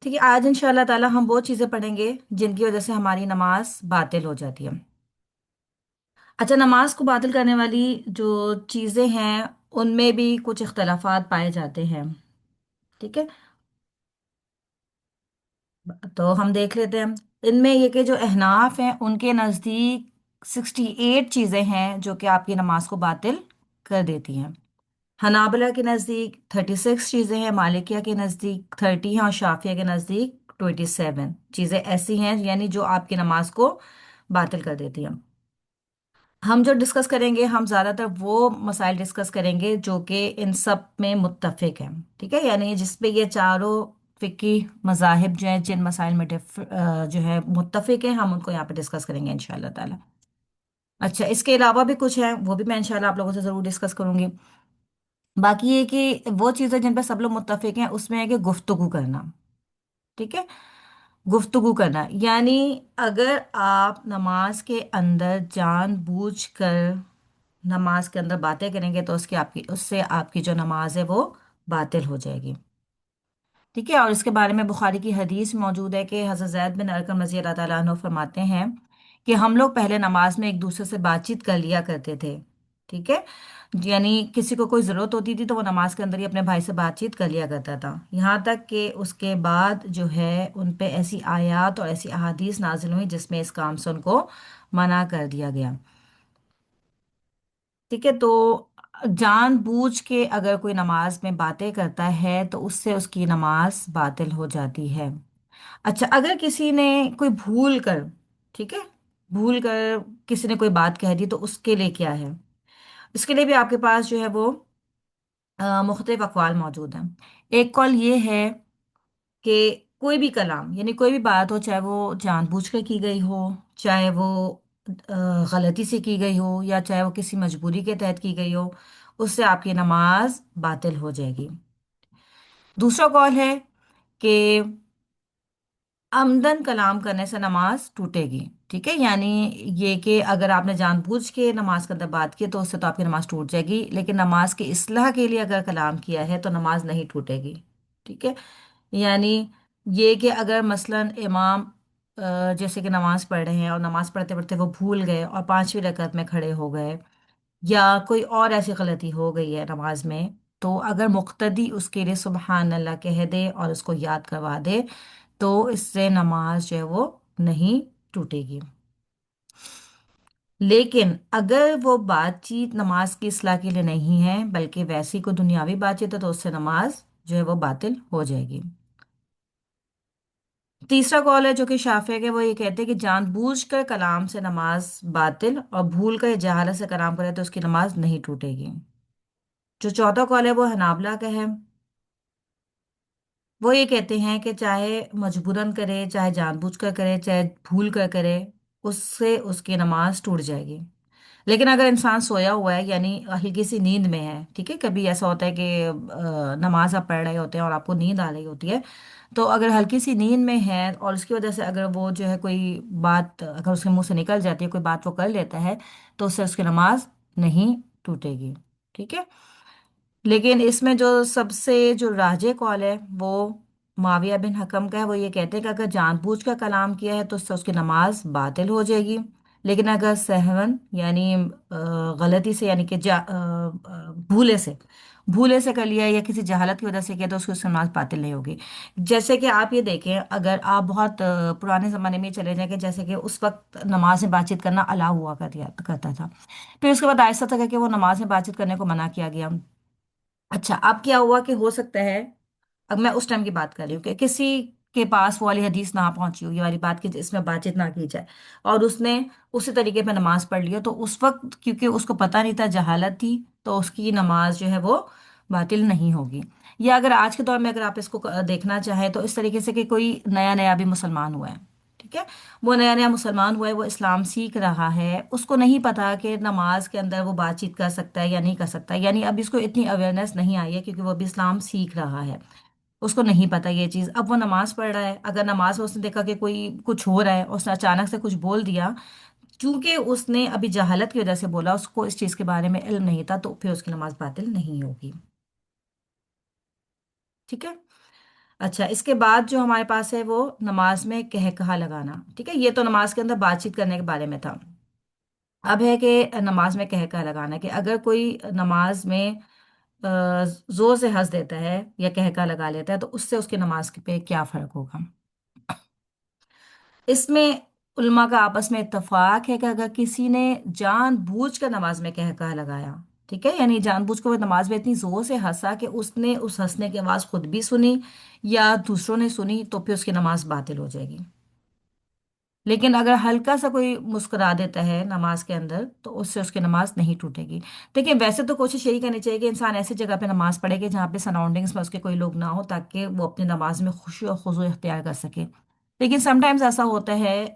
ठीक है, आज इंशाल्लाह ताला हम वो चीज़ें पढ़ेंगे जिनकी वजह से हमारी नमाज बातिल हो जाती है। अच्छा, नमाज को बातिल करने वाली जो चीज़ें हैं उनमें भी कुछ इख्तलाफात पाए जाते हैं। ठीक है, तो हम देख लेते हैं। इनमें ये कि जो अहनाफ हैं उनके नज़दीक 68 चीज़ें हैं जो कि आपकी नमाज को बातिल कर देती हैं। हनाबला के नज़दीक 36 चीज़ें हैं, मालिकिया के नज़दीक 30 हैं और शाफिया के नज़दीक 27 चीज़ें ऐसी हैं यानी जो आपकी नमाज को बातिल कर देती हैं। हम जो डिस्कस करेंगे, हम ज़्यादातर वो मसाइल डिस्कस करेंगे जो कि इन सब में मुत्तफिक हैं। ठीक है, यानी जिसपे ये चारों फिकी मज़ाहिब जो हैं जिन मसाइल में जो है मुत्तफिक हैं, हम उनको यहाँ पे डिस्कस करेंगे इंशाल्लाह ताला। अच्छा, इसके अलावा भी कुछ है, वो भी मैं इंशाल्लाह आप लोगों से ज़रूर डिस्कस करूंगी। बाकी ये कि वो चीज़ें जिन पर सब लोग मुत्तफिक हैं उसमें है कि गुफ्तगू करना। ठीक है, गुफ्तगू करना यानी अगर आप नमाज के अंदर जानबूझकर नमाज के अंदर बातें करेंगे तो उससे आपकी जो नमाज है वो बातिल हो जाएगी। ठीक है, और इसके बारे में बुखारी की हदीस मौजूद है कि हज़रत ज़ैद बिन अरकम रज़ी अल्लाह ताला अन्हु फरमाते हैं कि हम लोग पहले नमाज में एक दूसरे से बातचीत कर लिया करते थे। ठीक है, यानी किसी को कोई ज़रूरत होती थी तो वो नमाज के अंदर ही अपने भाई से बातचीत कर लिया करता था, यहाँ तक कि उसके बाद जो है उन पे ऐसी आयत और ऐसी अहादीस नाजिल हुई जिसमें इस काम से उनको मना कर दिया गया। ठीक है, तो जानबूझ के अगर कोई नमाज में बातें करता है तो उससे उसकी नमाज बातिल हो जाती है। अच्छा, अगर किसी ने कोई भूल कर, ठीक है, भूल कर किसी ने कोई बात कह दी तो उसके लिए क्या है? इसके लिए भी आपके पास जो है वो मुख्तलिफ अक़वाल मौजूद हैं। एक कॉल ये है कि कोई भी कलाम यानी कोई भी बात हो, चाहे वो जानबूझ कर की गई हो, चाहे वो गलती से की गई हो, या चाहे वो किसी मजबूरी के तहत की गई हो, उससे आपकी नमाज बातिल हो जाएगी। दूसरा कॉल है कि आमदन कलाम करने से नमाज टूटेगी। ठीक है, यानी ये कि अगर आपने जानबूझ के नमाज के अंदर बात की तो उससे तो आपकी नमाज टूट जाएगी, लेकिन नमाज की इस्लाह के लिए अगर कलाम किया है तो नमाज नहीं टूटेगी। ठीक है, यानी ये कि अगर मसलन इमाम जैसे कि नमाज पढ़ रहे हैं और नमाज पढ़ते पढ़ते वो भूल गए और पांचवी रकअत में खड़े हो गए, या कोई और ऐसी गलती हो गई है नमाज में, तो अगर मुक्तदी उसके लिए सुबहान अल्लाह कह दे और उसको याद करवा दे तो इससे नमाज जो है वो नहीं टूटेगी। लेकिन अगर वो बातचीत नमाज की इस्लाह के लिए नहीं है बल्कि वैसी कोई दुनियावी बातचीत है तो उससे नमाज जो है वो बातिल हो जाएगी। तीसरा कॉल है जो कि शाफिया के, वो ये कहते हैं कि जानबूझकर कलाम से नमाज बातिल और भूल कर या जहालत से कलाम करे तो उसकी नमाज नहीं टूटेगी। जो चौथा कॉल है वो हनाबला का है। वो ये कहते हैं कि चाहे मजबूरन करे, चाहे जानबूझकर करे, चाहे भूल कर करे, उससे उसकी नमाज टूट जाएगी। लेकिन अगर इंसान सोया हुआ है यानी हल्की सी नींद में है, ठीक है, कभी ऐसा होता है कि नमाज आप पढ़ रहे होते हैं और आपको नींद आ रही होती है, तो अगर हल्की सी नींद में है और उसकी वजह से अगर वो जो है कोई बात अगर उसके मुंह से निकल जाती है, कोई बात वो कर लेता है, तो उससे उसकी नमाज नहीं टूटेगी। ठीक है, लेकिन इसमें जो सबसे जो राजे कौल है वो माविया बिन हकम का है। वो ये कहते हैं कि अगर जानबूझ कर कलाम किया है तो उससे उसकी नमाज बातिल हो जाएगी, लेकिन अगर सहवन यानी गलती से यानी कि भूले से कर लिया या किसी जहालत की वजह से किया तो उसकी नमाज बातिल नहीं होगी। जैसे कि आप ये देखें, अगर आप बहुत पुराने ज़माने में चले जाएं कि जैसे कि उस वक्त नमाज में बातचीत करना अलाउ हुआ करता था, फिर उसके बाद आहिस्ता तक कि वो नमाज में बातचीत करने को मना किया गया। अच्छा, अब क्या हुआ कि हो सकता है, अब मैं उस टाइम की बात कर रही हूँ कि किसी के पास वो वाली हदीस ना पहुंची हो, ये वाली बात की इसमें बातचीत ना की जाए, और उसने उसी तरीके पे नमाज पढ़ लिया, तो उस वक्त क्योंकि उसको पता नहीं था, जहालत थी, तो उसकी नमाज जो है वो बातिल नहीं होगी। या अगर आज के दौर में अगर आप इसको देखना चाहें तो इस तरीके से कि कोई नया नया भी मुसलमान हुआ है, ठीक है, वो नया नया मुसलमान हुआ है, वो इस्लाम सीख रहा है, उसको नहीं पता कि नमाज के अंदर वो बातचीत कर सकता है या नहीं कर सकता, यानी अभी इसको इतनी अवेयरनेस नहीं आई है क्योंकि वो अभी इस्लाम सीख रहा है, उसको नहीं पता ये चीज़। अब वो नमाज पढ़ रहा है, अगर नमाज में उसने देखा कि कोई कुछ हो रहा है, उसने अचानक से कुछ बोल दिया, क्योंकि उसने अभी जहालत की वजह से बोला, उसको इस चीज़ के बारे में इल्म नहीं था, तो फिर उसकी नमाज बातिल नहीं होगी। ठीक है, اچھا، اس کے بعد جو ہمارے پاس ہے وہ نماز میں کہہ کہا لگانا، ٹھیک ہے، یہ تو نماز کے اندر بات چیت کرنے کے بارے میں تھا۔ اب ہے کہ نماز میں کہہ کہا لگانا، کہ اگر کوئی نماز میں زور سے ہنس دیتا ہے یا کہہ کہا لگا لیتا ہے تو اس سے اس کی نماز پہ کیا فرق ہوگا؟ اس میں علماء کا آپس میں اتفاق ہے کہ اگر کسی نے جان بوجھ کر نماز میں کہہ کہا لگایا، ٹھیک ہے، یعنی جان بوجھ کر وہ نماز میں اتنی زور سے ہنسا کہ اس نے اس ہنسنے کی آواز خود بھی سنی یا دوسروں نے سنی، تو پھر اس کی نماز باطل ہو جائے گی۔ لیکن اگر ہلکا سا کوئی مسکرا دیتا ہے نماز کے اندر تو اس سے اس کی نماز نہیں ٹوٹے گی۔ دیکھیں، ویسے تو کوشش یہی کرنی چاہیے کہ انسان ایسی جگہ پہ نماز پڑھے کہ جہاں پہ سراؤنڈنگس میں اس کے کوئی لوگ نہ ہو، تاکہ وہ اپنی نماز میں خوشی اور خضوع اختیار کر سکے۔ لیکن سم ٹائمز ایسا ہوتا ہے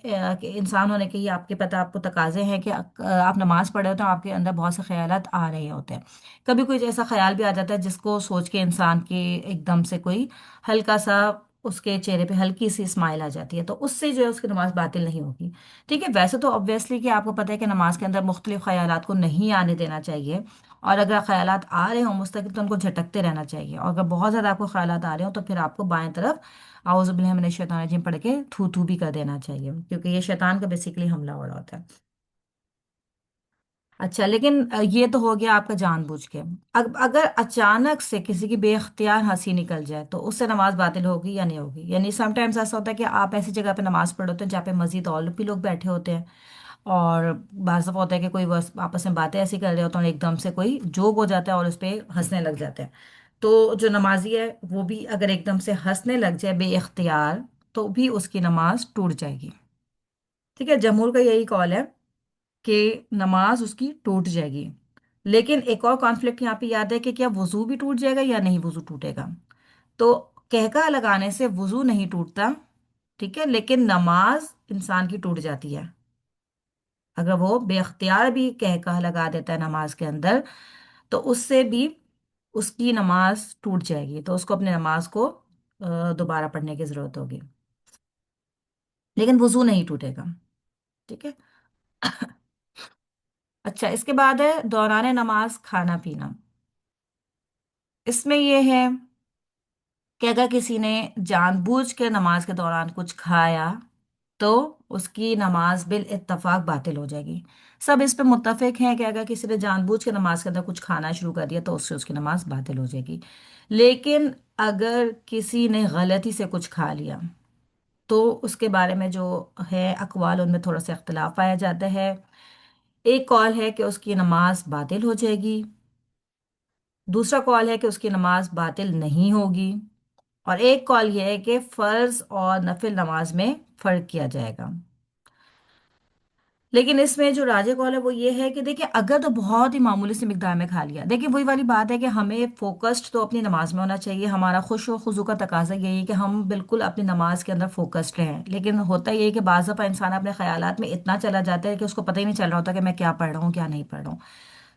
کہ انسان ہونے کے یہ آپ کے پتہ، آپ کو تقاضے ہیں کہ آپ نماز پڑھ رہے ہوتے ہیں، آپ کے اندر بہت سے خیالات آ رہے ہوتے ہیں۔ کبھی کوئی ایسا خیال بھی آ جاتا ہے جس کو سوچ کے انسان کے ایک دم سے کوئی ہلکا سا اس کے چہرے پہ ہلکی سی اسمائل آ جاتی ہے، تو اس سے جو ہے اس کی نماز باطل نہیں ہوگی۔ ٹھیک ہے، ویسے تو obviously کہ آپ کو پتہ ہے کہ نماز کے اندر مختلف خیالات کو نہیں آنے دینا چاہیے، اور اگر خیالات آ رہے ہوں مستقل تو ان کو جھٹکتے رہنا چاہیے، اور اگر بہت زیادہ آپ کو خیالات آ رہے ہوں تو پھر آپ کو بائیں طرف اعوذ باللہ من الشیطان الرجیم پڑھ کے تھو تھو بھی کر دینا چاہیے، کیونکہ یہ شیطان کا بیسیکلی حملہ ہو رہا ہوتا ہے۔ اچھا، لیکن یہ تو ہو گیا آپ کا جان بوجھ کے۔ اب اگر اچانک سے کسی کی بے اختیار ہنسی نکل جائے تو اس سے نماز باطل ہوگی یا نہیں ہوگی؟ یعنی سم ٹائمز ایسا ہوتا ہے کہ آپ ایسی جگہ پہ نماز پڑھ ہوتے ہیں جہاں پہ مزید اور بھی لوگ بیٹھے ہوتے ہیں، اور بعض دفعہ ہوتا ہے کہ کوئی بس آپس میں باتیں ایسی کر رہے ہوتے ہیں اور ایک دم سے کوئی جوک ہو جاتا ہے اور اس پہ ہنسنے لگ جاتے ہیں، تو جو نمازی ہے وہ بھی اگر ایک دم سے ہنسنے لگ جائے بے اختیار تو بھی اس کی نماز ٹوٹ جائے گی۔ ٹھیک ہے، جمہور کا یہی کال ہے کہ نماز اس کی ٹوٹ جائے گی۔ لیکن ایک اور کانفلکٹ یہاں پہ یاد ہے کہ کیا وضو بھی ٹوٹ جائے گا یا نہیں وضو ٹوٹے گا؟ تو کہکا لگانے سے وضو نہیں ٹوٹتا، ٹھیک ہے، لیکن نماز انسان کی ٹوٹ جاتی ہے۔ اگر وہ بے اختیار بھی کہکا لگا دیتا ہے نماز کے اندر تو اس سے بھی اس کی نماز ٹوٹ جائے گی، تو اس کو اپنی نماز کو دوبارہ پڑھنے کی ضرورت ہوگی، لیکن وضو نہیں ٹوٹے گا۔ ٹھیک ہے۔ اچھا، اس کے بعد ہے دوران نماز کھانا پینا۔ اس میں یہ ہے کہ اگر کسی نے جان بوجھ کے نماز کے دوران کچھ کھایا تو اس کی نماز بالاتفاق باطل ہو جائے گی۔ سب اس پہ متفق ہیں کہ اگر کسی نے جان بوجھ کے نماز کے اندر کچھ کھانا شروع کر دیا تو اس سے اس کی نماز باطل ہو جائے گی۔ لیکن اگر کسی نے غلطی سے کچھ کھا لیا تو اس کے بارے میں جو ہے اقوال، ان میں تھوڑا سا اختلاف پایا جاتا ہے۔ ایک قول ہے کہ اس کی نماز باطل ہو جائے گی، دوسرا قول ہے کہ اس کی نماز باطل نہیں ہوگی، اور ایک قول یہ ہے کہ فرض اور نفل نماز میں فرق کیا جائے گا۔ لیکن اس میں جو راجح قول ہے وہ یہ ہے کہ دیکھیں، اگر تو بہت ہی معمولی سی مقدار میں کھا لیا، دیکھیں وہی والی بات ہے کہ ہمیں فوکسڈ تو اپنی نماز میں ہونا چاہیے، ہمارا خوش و خضوع کا تقاضا یہی ہے کہ ہم بالکل اپنی نماز کے اندر فوکسڈ رہیں، لیکن ہوتا یہ ہے کہ بعض دفعہ انسان اپنے خیالات میں اتنا چلا جاتا ہے کہ اس کو پتہ ہی نہیں چل رہا ہوتا کہ میں کیا پڑھ رہا ہوں کیا نہیں پڑھ رہا ہوں۔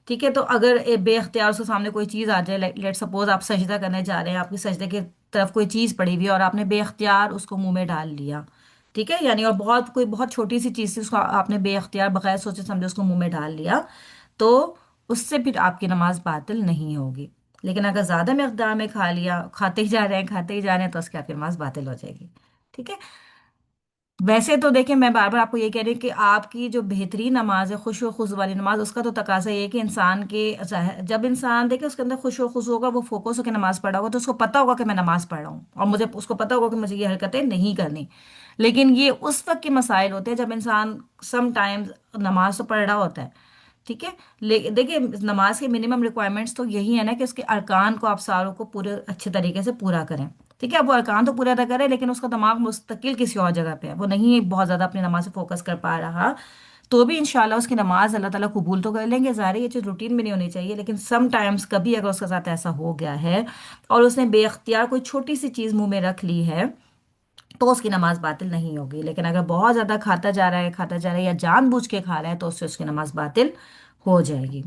ٹھیک ہے، تو اگر بے اختیار اس کے سامنے کوئی چیز آ جائے، لیٹ سپوز آپ سجدہ کرنے جا رہے ہیں، آپ کی سجدے کی طرف کوئی چیز پڑی ہوئی ہے اور آپ نے بے اختیار اس کو منہ میں ڈال لیا، ٹھیک ہے، یعنی اور کوئی بہت چھوٹی سی چیز تھی، اس کو آپ نے بے اختیار بغیر سوچے سمجھے اس کو منہ میں ڈال لیا، تو اس سے پھر آپ کی نماز باطل نہیں ہوگی۔ لیکن اگر زیادہ مقدار میں کھا لیا، کھاتے ہی جا رہے ہیں کھاتے ہی جا رہے ہیں، تو اس کی آپ کی نماز باطل ہو جائے گی۔ ٹھیک ہے، ویسے تو دیکھیں میں بار بار آپ کو یہ کہہ رہی ہوں کہ آپ کی جو بہترین نماز ہے خوش و خضوع والی نماز، اس کا تو تقاضا یہ ہے کہ انسان کے جب انسان دیکھے اس کے اندر خوش و خضوع ہوگا، وہ فوکس ہو کے نماز پڑھا ہوگا، تو اس کو پتا ہوگا کہ میں نماز پڑھ رہا ہوں، اور مجھے اس کو پتا ہوگا کہ مجھے یہ حرکتیں نہیں کرنی۔ لیکن یہ اس وقت کے مسائل ہوتے ہیں جب انسان سم ٹائمز نماز تو پڑھ رہا ہوتا ہے، ٹھیک ہے، دیکھیے نماز کے منیمم ریکوائرمنٹس تو یہی ہے نا کہ اس کے ارکان کو آپ ساروں کو پورے اچھے طریقے سے پورا کریں۔ ٹھیک ہے، اب وہ ارکان تو پورا ادا کرے لیکن اس کا دماغ مستقل کسی اور جگہ پہ ہے، وہ نہیں بہت زیادہ اپنی نماز سے فوکس کر پا رہا، تو بھی انشاءاللہ اس کی نماز اللہ تعالیٰ قبول تو کر لیں گے۔ ظاہر ہے یہ چیز روٹین میں نہیں ہونی چاہیے، لیکن سم ٹائمز کبھی اگر اس کے ساتھ ایسا ہو گیا ہے اور اس نے بے اختیار کوئی چھوٹی سی چیز منہ میں رکھ لی ہے تو اس کی نماز باطل نہیں ہوگی۔ لیکن اگر بہت زیادہ کھاتا جا رہا ہے یا جان بوجھ کے کھا رہا ہے تو اس سے اس کی نماز باطل ہو جائے گی۔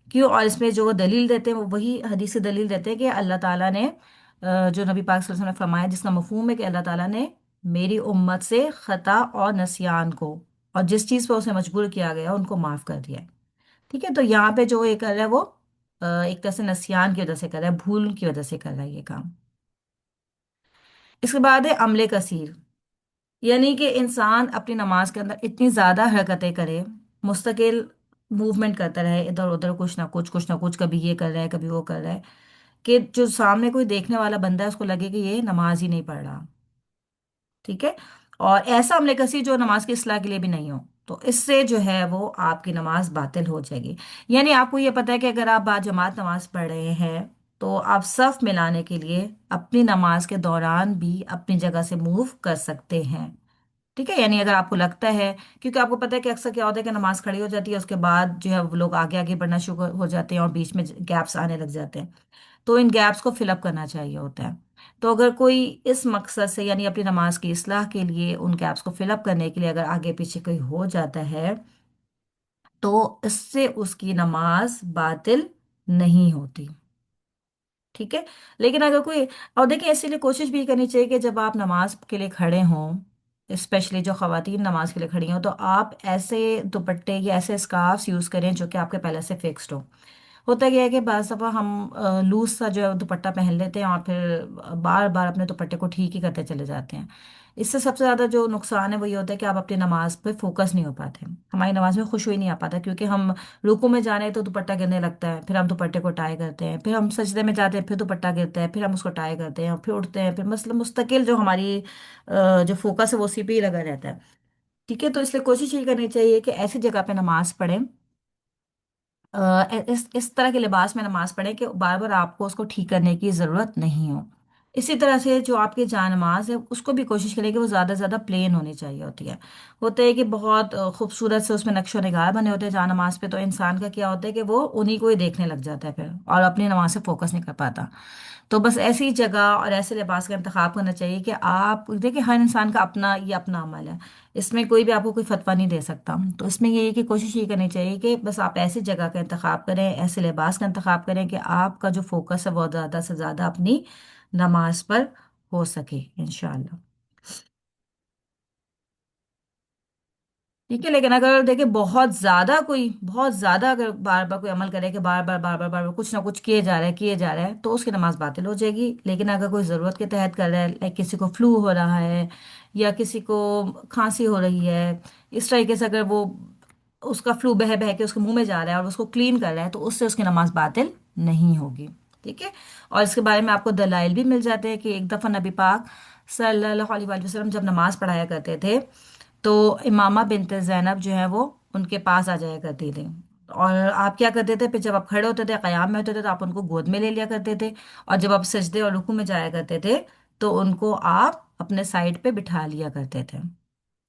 کیوں؟ اور اس میں جو وہ دلیل دیتے ہیں وہ وہی حدیث سے دلیل دیتے ہیں کہ اللہ تعالیٰ نے جو نبی پاک صلی اللہ علیہ وسلم نے فرمایا، جس کا مفہوم ہے کہ اللہ تعالیٰ نے میری امت سے خطا اور نسیان کو اور جس چیز پہ اسے مجبور کیا گیا ان کو معاف کر دیا ہے۔ ٹھیک ہے، تو یہاں پہ جو یہ کر رہا ہے وہ ایک طرح سے نسیان کی وجہ سے کر رہا ہے، بھول کی وجہ سے کر رہا ہے یہ کام۔ इसके बाद है अमले कसीर, यानी कि इंसान अपनी नमाज के अंदर इतनी ज़्यादा हरकतें करे, मुस्तकिल मूवमेंट करता रहे इधर उधर, कुछ ना कुछ, कभी ये कर रहा है कभी वो कर रहा है, कि जो सामने कोई देखने वाला बंदा है उसको लगे कि ये नमाज ही नहीं पढ़ रहा। ठीक है। और ऐसा अमले कसी जो नमाज की इस्लाह के लिए भी नहीं हो, तो इससे जो है वो आपकी नमाज बातिल हो जाएगी। यानी आपको ये पता है कि अगर आप बाजमात नमाज पढ़ रहे हैं तो आप सफ मिलाने के लिए अपनी नमाज के दौरान भी अपनी जगह से मूव कर सकते हैं। ठीक है। यानी अगर आपको लगता है, क्योंकि आपको पता है कि अक्सर क्या होता है कि नमाज खड़ी हो जाती है, उसके बाद जो है वो लोग आगे आगे बढ़ना शुरू हो जाते हैं और बीच में गैप्स आने लग जाते हैं, तो इन गैप्स को फिलअप करना चाहिए होता है। तो अगर कोई इस मकसद से, यानी अपनी नमाज की इस्लाह के लिए, उन गैप्स को फिलअप करने के लिए अगर आगे पीछे कोई हो जाता है, तो इससे उसकी नमाज बातिल नहीं होती। ठीक है। लेकिन अगर कोई, और देखिए इसीलिए कोशिश भी करनी चाहिए कि जब आप नमाज के लिए खड़े हों, स्पेशली जो खवातीन नमाज के लिए खड़ी हों, तो आप ऐसे दुपट्टे या ऐसे स्कार्फ्स यूज़ करें जो कि आपके पहले से फिक्स्ड हो। होता क्या है कि बाज़ दफ़ा हम लूज सा जो है दुपट्टा पहन लेते हैं और फिर बार बार अपने दुपट्टे को ठीक ही करते चले जाते हैं। इससे सबसे ज़्यादा जो नुकसान है वो ये होता है कि आप अपनी नमाज पे फोकस नहीं हो पाते, हमारी नमाज में खुशूई नहीं आ पाता, क्योंकि हम रुकू में जाने तो दुपट्टा गिरने लगता है, फिर हम दुपट्टे को टाई करते हैं, फिर हम सजदे में जाते हैं, फिर दुपट्टा गिरता है, फिर हम उसको टाई करते हैं और फिर उठते हैं, फिर मतलब मुस्तकिल जो हमारी जो फोकस है वो उसी पे ही लगा रहता है। ठीक है। तो इसलिए कोशिश ये करनी चाहिए कि ऐसी जगह पे नमाज पढ़ें, इस तरह के लिबास में नमाज पढ़े कि बार बार आपको उसको ठीक करने की ज़रूरत नहीं हो। इसी तरह से जो आपकी जानमाज है उसको भी कोशिश करें कि वो ज़्यादा से ज़्यादा प्लेन होनी चाहिए होती है। होता है कि बहुत खूबसूरत से उसमें नक्शो निगार बने होते हैं जानमाज पे, तो इंसान का क्या होता है कि वो उन्हीं को ही देखने लग जाता है फिर, और अपनी नमाज से फोकस नहीं कर पाता। तो बस ऐसी जगह और ऐसे लिबास का इंतखाब करना चाहिए कि आप देखिए, हर इंसान का अपना ये अपना अमल है, इसमें कोई भी आपको कोई फतवा नहीं दे सकता। तो इसमें ये है कि कोशिश ये करनी चाहिए कि बस आप ऐसी जगह का इंतखाब करें, ऐसे लिबास का इंतखाब करें कि आपका जो फोकस है वो ज़्यादा से ज़्यादा अपनी नमाज पर हो सके, इंशाल्लाह। ठीक है। लेकिन अगर देखिए बहुत ज्यादा अगर बार बार कोई अमल करे कि बार बार कुछ ना कुछ किए जा रहा है, तो उसकी नमाज बातिल हो जाएगी। लेकिन अगर कोई ज़रूरत के तहत कर रहा है, लाइक किसी को फ्लू हो रहा है या किसी को खांसी हो रही है, इस तरीके से अगर वो उसका फ्लू बह बह के उसके मुंह में जा रहा है और उसको क्लीन कर रहा है, तो उससे उसकी नमाज बातिल नहीं होगी। ठीक है। और इसके बारे में आपको दलाइल भी मिल जाते हैं कि एक दफ़ा नबी पाक सल्लल्लाहु अलैहि वसल्लम जब नमाज पढ़ाया करते थे, तो इमामा बिनत ज़ैनब जो है वो उनके पास आ जाया करती थी। और आप क्या करते थे, फिर जब आप खड़े होते थे, क़याम में होते थे, तो आप उनको गोद में ले लिया करते थे। और जब आप सजदे और रुकू में जाया करते थे, तो उनको आप अपने साइड पे बिठा लिया करते थे।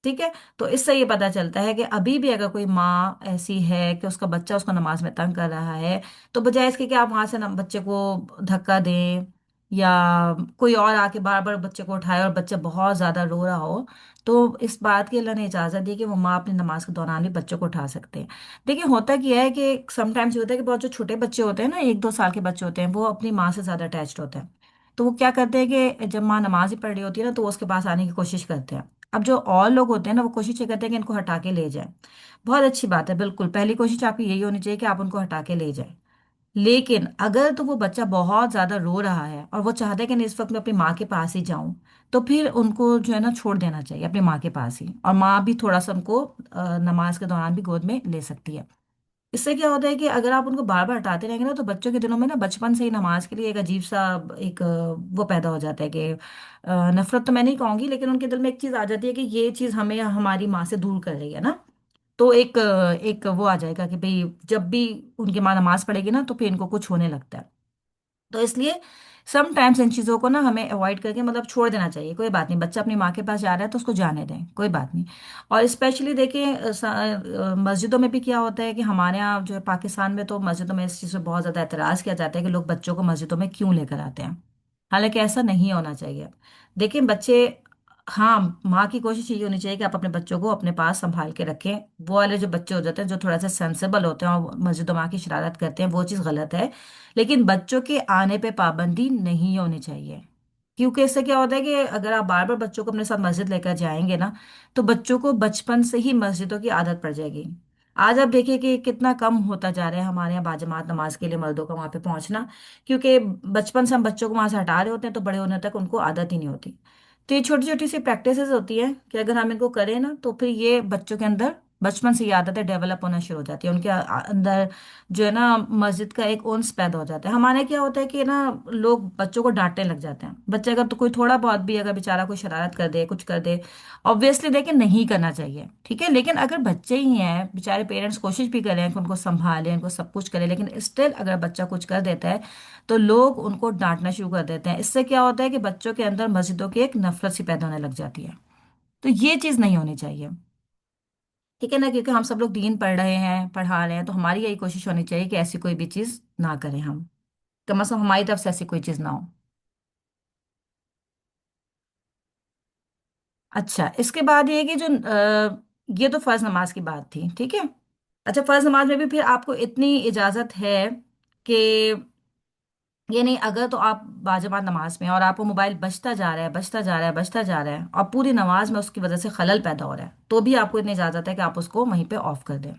ठीक है। तो इससे ये पता चलता है कि अभी भी अगर कोई माँ ऐसी है कि उसका बच्चा उसको नमाज में तंग कर रहा है, तो बजाय इसके कि आप वहां से बच्चे को धक्का दें या कोई और आके बार बार बच्चे को उठाए और बच्चा बहुत ज्यादा रो रहा हो, तो इस बात की अल्लाह ने इजाजत दी कि वो माँ अपनी नमाज के दौरान भी बच्चों को उठा सकते हैं। देखिए होता क्या है कि समटाइम्स होता है कि बहुत जो छोटे बच्चे होते हैं ना, 1-2 साल के बच्चे होते हैं, वो अपनी माँ से ज्यादा अटैच्ड होते हैं। तो वो क्या करते हैं कि जब माँ नमाज ही पढ़ रही होती है ना, तो वो उसके पास आने की कोशिश करते हैं। अब जो और लोग होते हैं ना, वो कोशिश ये करते हैं कि इनको हटा के ले जाए। बहुत अच्छी बात है, बिल्कुल पहली कोशिश आपकी यही होनी चाहिए कि आप उनको हटा के ले जाए। लेकिन अगर तो वो बच्चा बहुत ज्यादा रो रहा है और वो चाहता है कि नहीं इस वक्त मैं अपनी माँ के पास ही जाऊं, तो फिर उनको जो है ना छोड़ देना चाहिए अपनी माँ के पास ही, और माँ भी थोड़ा सा उनको नमाज के दौरान भी गोद में ले सकती है। इससे क्या होता है कि अगर आप उनको बार बार हटाते रहेंगे ना, तो बच्चों के दिलों में ना बचपन से ही नमाज के लिए एक अजीब सा एक वो पैदा हो जाता है कि नफरत तो मैं नहीं कहूंगी, लेकिन उनके दिल में एक चीज आ जाती है कि ये चीज हमें हमारी माँ से दूर कर रही है ना। तो एक वो आ जाएगा कि भाई जब भी उनकी माँ नमाज पढ़ेगी ना, तो फिर इनको कुछ होने लगता है। तो इसलिए सम टाइम्स इन चीज़ों को ना हमें अवॉइड करके मतलब छोड़ देना चाहिए। कोई बात नहीं, बच्चा अपनी माँ के पास जा रहा है तो उसको जाने दें, कोई बात नहीं। और स्पेशली देखिए मस्जिदों में भी क्या होता है कि हमारे यहाँ जो है पाकिस्तान में, तो मस्जिदों में इस चीज़ पे बहुत ज़्यादा एतराज़ किया जाता है कि लोग बच्चों को मस्जिदों में क्यों लेकर आते हैं। हालांकि ऐसा नहीं होना चाहिए। देखिए बच्चे, हाँ माँ की कोशिश ये होनी चाहिए कि आप अपने बच्चों को अपने पास संभाल के रखें। वो वाले जो बच्चे हो जाते हैं जो थोड़ा सा सेंसेबल होते हैं और मस्जिदों में आके शरारत करते हैं, वो चीज़ गलत है। लेकिन बच्चों के आने पे पाबंदी नहीं होनी चाहिए, क्योंकि इससे क्या होता है कि अगर आप बार बार बच्चों को अपने साथ मस्जिद लेकर जाएंगे ना, तो बच्चों को बचपन से ही मस्जिदों की आदत पड़ जाएगी। آج آپ دیکھیں کہ کتنا کم ہوتا جا رہا ہے ہمارے یہاں باجماعت نماز کے لیے مردوں کا وہاں پہ پہنچنا، کیونکہ بچپن سے ہم بچوں کو وہاں سے ہٹا رہے ہوتے ہیں تو بڑے ہونے تک ان کو عادت ہی نہیں ہوتی۔ تو یہ چھوٹی چھوٹی سی پریکٹسز ہوتی ہیں کہ اگر ہم ان کو کریں نا تو پھر یہ بچوں کے اندر بچپن سے یہ عادتیں ڈیولپ ہونا شروع ہو جاتی ہے، ان کے اندر جو ہے نا مسجد کا ایک انس پیدا ہو جاتا ہے۔ ہمارے کیا ہوتا ہے کہ نا لوگ بچوں کو ڈانٹنے لگ جاتے ہیں، بچے اگر تو کوئی تھوڑا بہت بھی اگر بیچارہ کوئی شرارت کر دے کچھ کر دے، obviously دیکھیں نہیں کرنا چاہیے، ٹھیک ہے، لیکن اگر بچے ہی ہیں بیچارے پیرنٹس کوشش بھی کریں کہ ان کو سنبھالیں ان کو سب کچھ کریں، لیکن اسٹل اگر بچہ کچھ کر دیتا ہے تو لوگ ان کو ڈانٹنا شروع کر دیتے ہیں۔ اس سے کیا ہوتا ہے کہ بچوں کے اندر مسجدوں کی ایک نفرت سی پیدا ہونے لگ جاتی ہے۔ تو یہ چیز نہیں ہونی چاہیے، ٹھیک ہے نا، کیونکہ ہم سب لوگ دین پڑھ رہے ہیں پڑھا رہے ہیں، تو ہماری یہی کوشش ہونی چاہیے کہ ایسی کوئی بھی چیز نہ کریں ہم، کم از کم ہماری طرف سے ایسی کوئی چیز نہ ہو۔ اچھا، اس کے بعد یہ کہ جو یہ تو فرض نماز کی بات تھی، ٹھیک ہے۔ اچھا، فرض نماز میں بھی پھر آپ کو اتنی اجازت ہے کہ یہ نہیں، اگر تو آپ باجماعت نماز میں ہیں اور آپ کو موبائل بجتا جا رہا ہے بجتا جا رہا ہے بجتا جا رہا ہے اور پوری نماز میں اس کی وجہ سے خلل پیدا ہو رہا ہے، تو بھی آپ کو اتنی اجازت ہے کہ آپ اس کو وہیں پہ آف کر دیں۔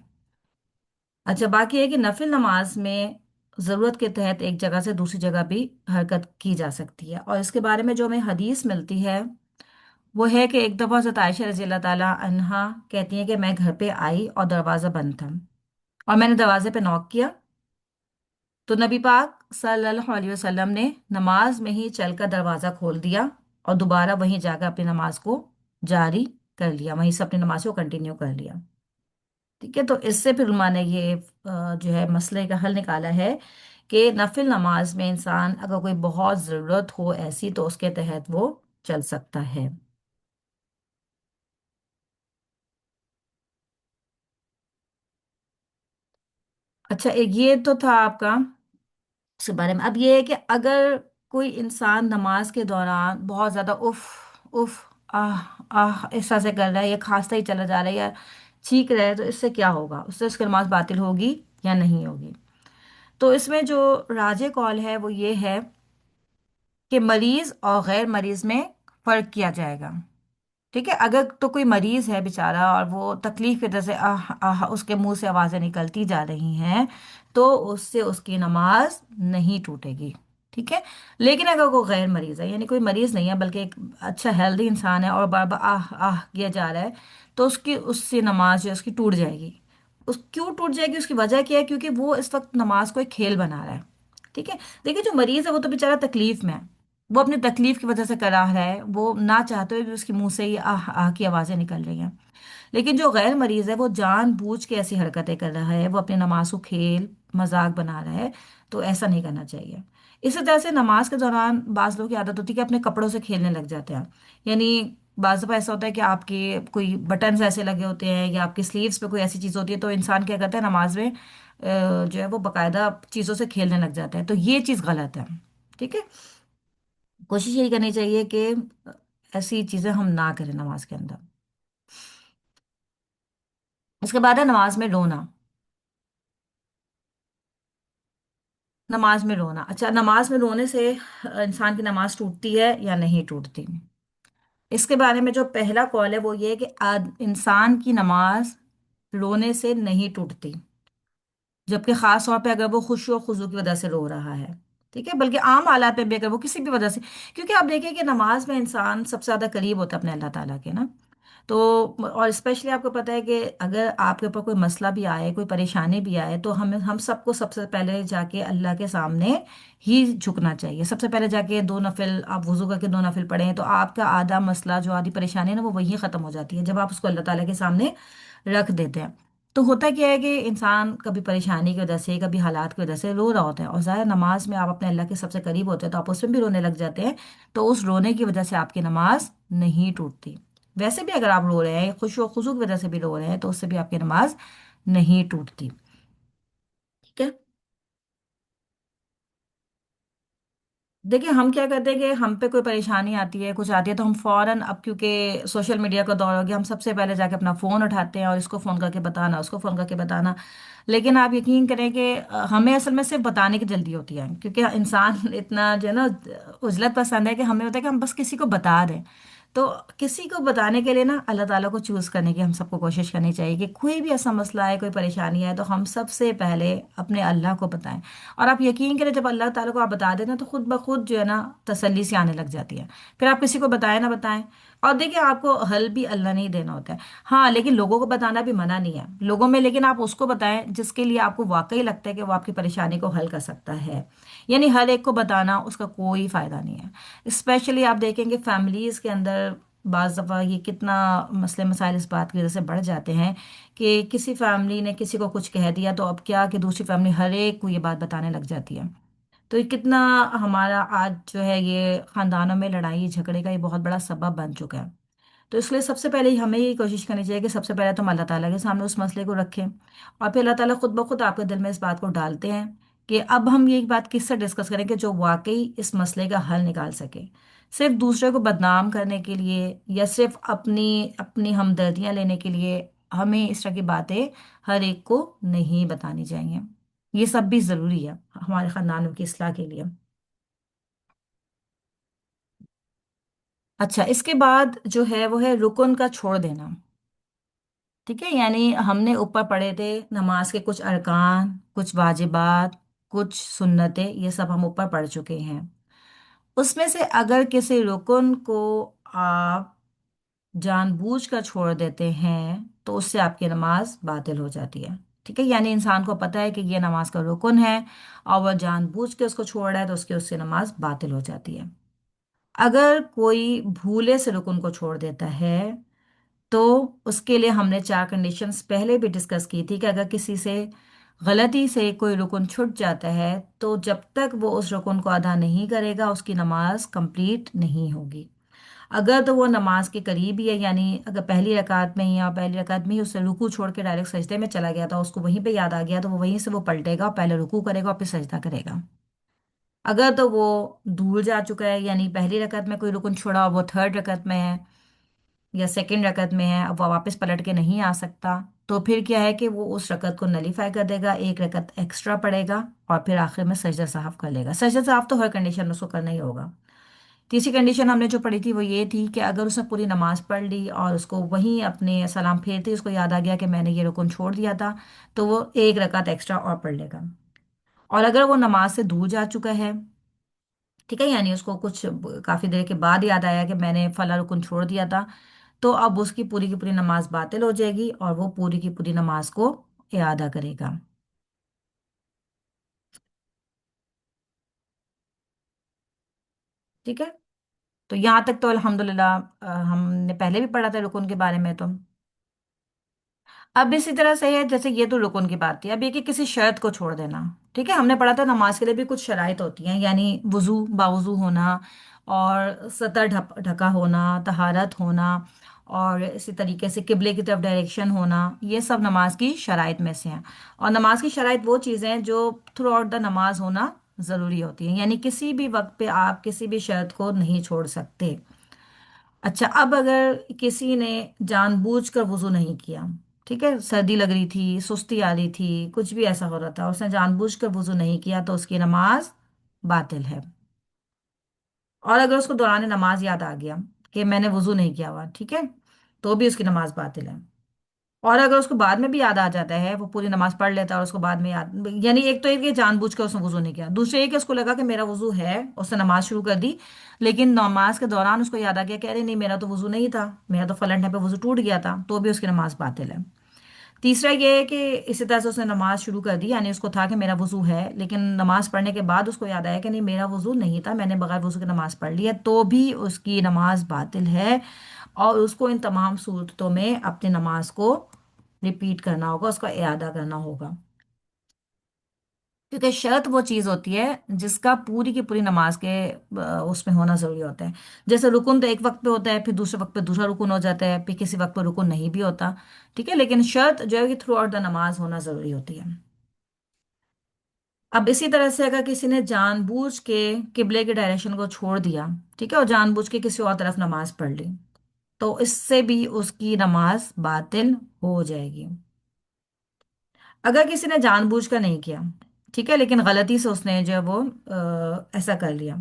اچھا، باقی ہے کہ نفل نماز میں ضرورت کے تحت ایک جگہ سے دوسری جگہ بھی حرکت کی جا سکتی ہے، اور اس کے بارے میں جو ہمیں حدیث ملتی ہے وہ ہے کہ ایک دفعہ حضرت عائشہ رضی اللہ تعالیٰ عنہا کہتی ہیں کہ میں گھر پہ آئی اور دروازہ بند تھا، اور میں نے دروازے پہ نوک کیا تو نبی پاک صلی اللہ علیہ وسلم نے نماز میں ہی چل کر دروازہ کھول دیا اور دوبارہ وہیں جا کر اپنی نماز کو جاری کر لیا، وہیں سے اپنی نماز کو کنٹینیو کر لیا، ٹھیک ہے۔ تو اس سے پھر علماء نے یہ جو ہے مسئلے کا حل نکالا ہے کہ نفل نماز میں انسان اگر کوئی بہت ضرورت ہو ایسی تو اس کے تحت وہ چل سکتا ہے۔ اچھا، ایک یہ تو تھا آپ کا اس کے بارے میں۔ اب یہ ہے کہ اگر کوئی انسان نماز کے دوران بہت زیادہ اف اف آہ آہ اس طرح سے کر رہا ہے یا کھانستا ہی چلا جا رہا ہے یا چھینک رہا ہے، تو اس سے کیا ہوگا؟ اس سے اس کی نماز باطل ہوگی یا نہیں ہوگی؟ تو اس میں جو راجے کال ہے وہ یہ ہے کہ مریض اور غیر مریض میں فرق کیا جائے گا، ٹھیک ہے۔ اگر تو کوئی مریض ہے بیچارہ اور وہ تکلیف کی وجہ سے آہ آہ اس کے منہ سے آوازیں نکلتی جا رہی ہیں، تو اس سے اس کی نماز نہیں ٹوٹے گی، ٹھیک ہے۔ لیکن اگر وہ غیر مریض ہے، یعنی کوئی مریض نہیں ہے بلکہ ایک اچھا ہیلدی انسان ہے اور بار بار آہ آہ کیا جا رہا ہے، تو اس سے نماز جو ہے اس کی ٹوٹ جائے گی۔ اس کیوں ٹوٹ جائے گی؟ اس کی وجہ کیا ہے؟ کیونکہ وہ اس وقت نماز کو ایک کھیل بنا رہا ہے، ٹھیک ہے۔ دیکھیے، جو مریض ہے وہ تو بیچارہ تکلیف میں ہے، وہ اپنی تکلیف کی وجہ سے کرا رہا ہے، وہ نہ چاہتے ہوئے بھی اس کے منہ سے یہ آہ آہ کی آوازیں نکل رہی ہیں۔ لیکن جو غیر مریض ہے وہ جان بوجھ کے ایسی حرکتیں کر رہا ہے، وہ اپنی نماز کو کھیل مذاق بنا رہا ہے، تو ایسا نہیں کرنا چاہیے۔ اسی طرح سے نماز کے دوران بعض لوگوں کی عادت ہوتی ہے کہ اپنے کپڑوں سے کھیلنے لگ جاتے ہیں، یعنی بعض دفعہ ایسا ہوتا ہے کہ آپ کے کوئی بٹنز ایسے لگے ہوتے ہیں یا آپ کی سلیوز پہ کوئی ایسی چیز ہوتی ہے، تو انسان کیا کرتا ہے نماز میں جو ہے وہ باقاعدہ چیزوں سے کھیلنے لگ جاتا ہے، تو یہ چیز غلط ہے، ٹھیک ہے۔ کوشش یہی کرنی چاہیے کہ ایسی چیزیں ہم نہ کریں نماز کے اندر۔ اس کے بعد ہے نماز میں رونا۔ نماز میں رونا، اچھا، نماز میں رونے سے انسان کی نماز ٹوٹتی ہے یا نہیں ٹوٹتی؟ اس کے بارے میں جو پہلا قول ہے وہ یہ ہے کہ انسان کی نماز رونے سے نہیں ٹوٹتی، جبکہ خاص طور پہ اگر وہ خوشی و خضوع کی وجہ سے رو رہا ہے، ٹھیک ہے، بلکہ عام حالات میں بھی اگر وہ کسی بھی وجہ سے، کیونکہ آپ دیکھیں کہ نماز میں انسان سب سے زیادہ قریب ہوتا ہے اپنے اللہ تعالیٰ کے نا، تو اور اسپیشلی آپ کو پتہ ہے کہ اگر آپ کے اوپر کوئی مسئلہ بھی آئے کوئی پریشانی بھی آئے تو ہم سب کو سب سے پہلے جا کے اللہ کے سامنے ہی جھکنا چاہیے، سب سے پہلے جا کے دو نفل آپ وضو کر کے دو نفل پڑھیں، تو آپ کا آدھا مسئلہ جو آدھی پریشانی ہے نا وہ وہی ختم ہو جاتی ہے جب آپ اس کو اللہ تعالیٰ کے سامنے رکھ دیتے ہیں۔ تو ہوتا کیا ہے کہ انسان کبھی پریشانی کی وجہ سے کبھی حالات کی وجہ سے رو رہا ہوتا ہے، اور ظاہر نماز میں آپ اپنے اللہ کے سب سے قریب ہوتے ہیں تو آپ اس میں بھی رونے لگ جاتے ہیں، تو اس رونے کی وجہ سے آپ کی نماز نہیں ٹوٹتی۔ ویسے بھی اگر آپ رو رہے ہیں خوشی و خضوع کی وجہ سے بھی رو رہے ہیں تو اس سے بھی آپ کی نماز نہیں ٹوٹتی، ٹھیک ہے۔ دیکھیں ہم کیا کرتے ہیں کہ ہم پہ کوئی پریشانی آتی ہے کچھ آتی ہے تو ہم فوراً، اب کیونکہ سوشل میڈیا کا دور ہو گیا، ہم سب سے پہلے جا کے اپنا فون اٹھاتے ہیں اور اس کو فون کر کے بتانا اس کو فون کر کے بتانا، لیکن آپ یقین کریں کہ ہمیں اصل میں صرف بتانے کی جلدی ہوتی ہے، کیونکہ انسان اتنا جو ہے نا عجلت پسند ہے کہ ہمیں ہوتا ہے کہ ہم بس کسی کو بتا دیں، تو کسی کو بتانے کے لیے نا اللہ تعالیٰ کو چوز کرنے کی ہم سب کو کوشش کرنی چاہیے کہ کوئی بھی ایسا مسئلہ ہے، کوئی پریشانی ہے، تو ہم سب سے پہلے اپنے اللہ کو بتائیں۔ اور آپ یقین کریں، جب اللہ تعالیٰ کو آپ بتا دیں نا تو خود بخود جو ہے نا تسلی سی آنے لگ جاتی ہے۔ پھر آپ کسی کو بتائیں نہ بتائیں، اور دیکھیں آپ کو حل بھی اللہ نے ہی دینا ہوتا ہے۔ ہاں لیکن لوگوں کو بتانا بھی منع نہیں ہے لوگوں میں، لیکن آپ اس کو بتائیں جس کے لیے آپ کو واقعی لگتا ہے کہ وہ آپ کی پریشانی کو حل کر سکتا ہے۔ یعنی ہر ایک کو بتانا اس کا کوئی فائدہ نہیں ہے۔ اسپیشلی آپ دیکھیں گے فیملیز کے اندر بعض دفعہ یہ کتنا مسئلے مسائل اس بات کی وجہ سے بڑھ جاتے ہیں کہ کسی فیملی نے کسی کو کچھ کہہ دیا تو اب کیا کہ دوسری فیملی ہر ایک کو یہ بات بتانے لگ جاتی ہے۔ تو یہ کتنا ہمارا آج جو ہے یہ خاندانوں میں لڑائی جھگڑے کا یہ بہت بڑا سبب بن چکا ہے۔ تو اس لیے سب سے پہلے ہمیں یہ کوشش کرنی چاہیے کہ سب سے پہلے تو ہم اللہ تعالیٰ کے سامنے اس مسئلے کو رکھیں، اور پھر اللہ تعالیٰ خود بخود آپ کے دل میں اس بات کو ڈالتے ہیں کہ اب ہم یہ بات کس سے ڈسکس کریں کہ جو واقعی اس مسئلے کا حل نکال سکے۔ صرف دوسرے کو بدنام کرنے کے لیے یا صرف اپنی اپنی ہمدردیاں لینے کے لیے ہمیں اس طرح کی باتیں ہر ایک کو نہیں بتانی چاہیے۔ یہ سب بھی ضروری ہے ہمارے خاندانوں کی اصلاح کے لیے۔ اچھا، اس کے بعد جو ہے وہ ہے رکن کا چھوڑ دینا۔ ٹھیک ہے، یعنی ہم نے اوپر پڑھے تھے نماز کے کچھ ارکان، کچھ واجبات، کچھ سنتیں، یہ سب ہم اوپر پڑھ چکے ہیں۔ اس میں سے اگر کسی رکن کو آپ جان بوجھ کر چھوڑ دیتے ہیں تو اس سے آپ کی نماز باطل ہو جاتی ہے۔ ٹھیک ہے، یعنی انسان کو پتہ ہے کہ یہ نماز کا رکن ہے اور وہ جان بوجھ کے اس کو چھوڑ رہا ہے تو اس سے نماز باطل ہو جاتی ہے۔ اگر کوئی بھولے سے رکن کو چھوڑ دیتا ہے تو اس کے لیے ہم نے چار کنڈیشنز پہلے بھی ڈسکس کی تھی کہ اگر کسی سے غلطی سے کوئی رکن چھٹ جاتا ہے تو جب تک وہ اس رکن کو ادا نہیں کرے گا اس کی نماز کمپلیٹ نہیں ہوگی۔ اگر تو وہ نماز کے قریب ہی ہے، یعنی اگر پہلی رکعت میں ہی یا پہلی رکعت میں ہی اس سے رکوع چھوڑ کے ڈائریکٹ سجدے میں چلا گیا تھا، اس کو وہیں پہ یاد آ گیا تو وہ وہیں سے وہ پلٹے گا، پہلے رکوع کرے گا اور پھر سجدہ کرے گا۔ اگر تو وہ دور جا چکا ہے، یعنی پہلی رکعت میں کوئی رکن چھوڑا اور وہ تھرڈ رکعت میں ہے یا سیکنڈ رکعت میں ہے، اب وہ واپس پلٹ کے نہیں آ سکتا، تو پھر کیا ہے کہ وہ اس رکعت کو نلیفائی کر دے گا، ایک رکعت ایکسٹرا پڑے گا اور پھر آخر میں سجدہ صاحب کر لے گا۔ سجدہ صاحب تو ہر کنڈیشن میں اس کو کرنا ہی ہوگا۔ تیسری کنڈیشن ہم نے جو پڑھی تھی وہ یہ تھی کہ اگر اس نے پوری نماز پڑھ لی اور اس کو وہیں اپنے سلام پھیرتے ہی اس کو یاد آ گیا کہ میں نے یہ رکن چھوڑ دیا تھا، تو وہ ایک رکعت ایکسٹرا اور پڑھ لے گا۔ اور اگر وہ نماز سے دور جا چکا ہے، ٹھیک ہے، یعنی اس کو کچھ کافی دیر کے بعد یاد آیا کہ میں نے فلاں رکن چھوڑ دیا تھا، تو اب اس کی پوری نماز باطل ہو جائے گی اور وہ پوری کی پوری نماز کو اعادہ کرے گا۔ ٹھیک ہے، تو یہاں تک تو الحمدللہ ہم نے پہلے بھی پڑھا تھا رکن کے بارے میں۔ تو اب اسی طرح سے ہے، جیسے یہ تو رکن کی بات تھی، اب یہ کہ کسی شرط کو چھوڑ دینا۔ ٹھیک ہے، ہم نے پڑھا تھا نماز کے لیے بھی کچھ شرائط ہوتی ہیں، یعنی وضو باوضو ہونا اور سطر ڈھکا ہونا، طہارت ہونا، اور اسی طریقے سے قبلے کی طرف ڈائریکشن ہونا، یہ سب نماز کی شرائط میں سے ہیں۔ اور نماز کی شرائط وہ چیزیں ہیں جو تھرو آؤٹ دا نماز ہونا ضروری ہوتی ہیں، یعنی کسی بھی وقت پہ آپ کسی بھی شرط کو نہیں چھوڑ سکتے۔ اچھا، اب اگر کسی نے جان بوجھ کر وضو نہیں کیا، ٹھیک ہے، سردی لگ رہی تھی، سستی آ رہی تھی، کچھ بھی ایسا ہو رہا تھا، اس نے جان بوجھ کر وضو نہیں کیا تو اس کی نماز باطل ہے۔ اور اگر اس کو دوران نماز یاد آ گیا کہ میں نے وضو نہیں کیا ہوا، ٹھیک ہے، تو بھی اس کی نماز باطل ہے۔ اور اگر اس کو بعد میں بھی یاد آ جاتا ہے، وہ پوری نماز پڑھ لیتا ہے اور اس کو بعد میں یاد، یعنی ایک تو یہ کہ جان بوجھ کر اس نے وضو نہیں کیا، دوسرے یہ کہ اس کو لگا کہ میرا وضو ہے، اس نے نماز شروع کر دی، لیکن نماز کے دوران اس کو یاد آ گیا کہ ارے نہیں میرا تو وضو نہیں تھا، میرا تو فلاں ٹائم پہ وضو ٹوٹ گیا تھا، تو بھی اس کی نماز باطل ہے۔ تیسرا یہ ہے کہ اسی طرح سے اس نے نماز شروع کر دی، یعنی اس کو تھا کہ میرا وضو ہے، لیکن نماز پڑھنے کے بعد اس کو یاد آیا کہ نہیں میرا وضو نہیں تھا، میں نے بغیر وضو کی نماز پڑھ لی ہے، تو بھی اس کی نماز باطل ہے، اور اس کو ان تمام صورتوں میں اپنی نماز کو ریپیٹ کرنا ہوگا، اس کا اعادہ کرنا ہوگا۔ کیونکہ شرط وہ چیز ہوتی ہے جس کا پوری کی پوری نماز کے اس میں ہونا ضروری ہوتا ہے۔ جیسے رکن تو ایک وقت پہ ہوتا ہے، پھر دوسرے وقت پہ دوسرا رکن ہو جاتا ہے، پھر کسی وقت پہ رکن نہیں بھی ہوتا، ٹھیک ہے، لیکن شرط جو ہے کہ تھرو آؤٹ دا نماز ہونا ضروری ہوتی ہے۔ اب اسی طرح سے اگر کسی نے جان بوجھ کے قبلے کے ڈائریکشن کو چھوڑ دیا، ٹھیک ہے، اور جان بوجھ کے کسی اور طرف نماز پڑھ لی، تو اس سے بھی اس کی نماز باطل ہو جائے گی۔ اگر کسی نے جان بوجھ کر نہیں کیا، ٹھیک ہے، لیکن غلطی سے اس نے جو ہے وہ ایسا کر لیا،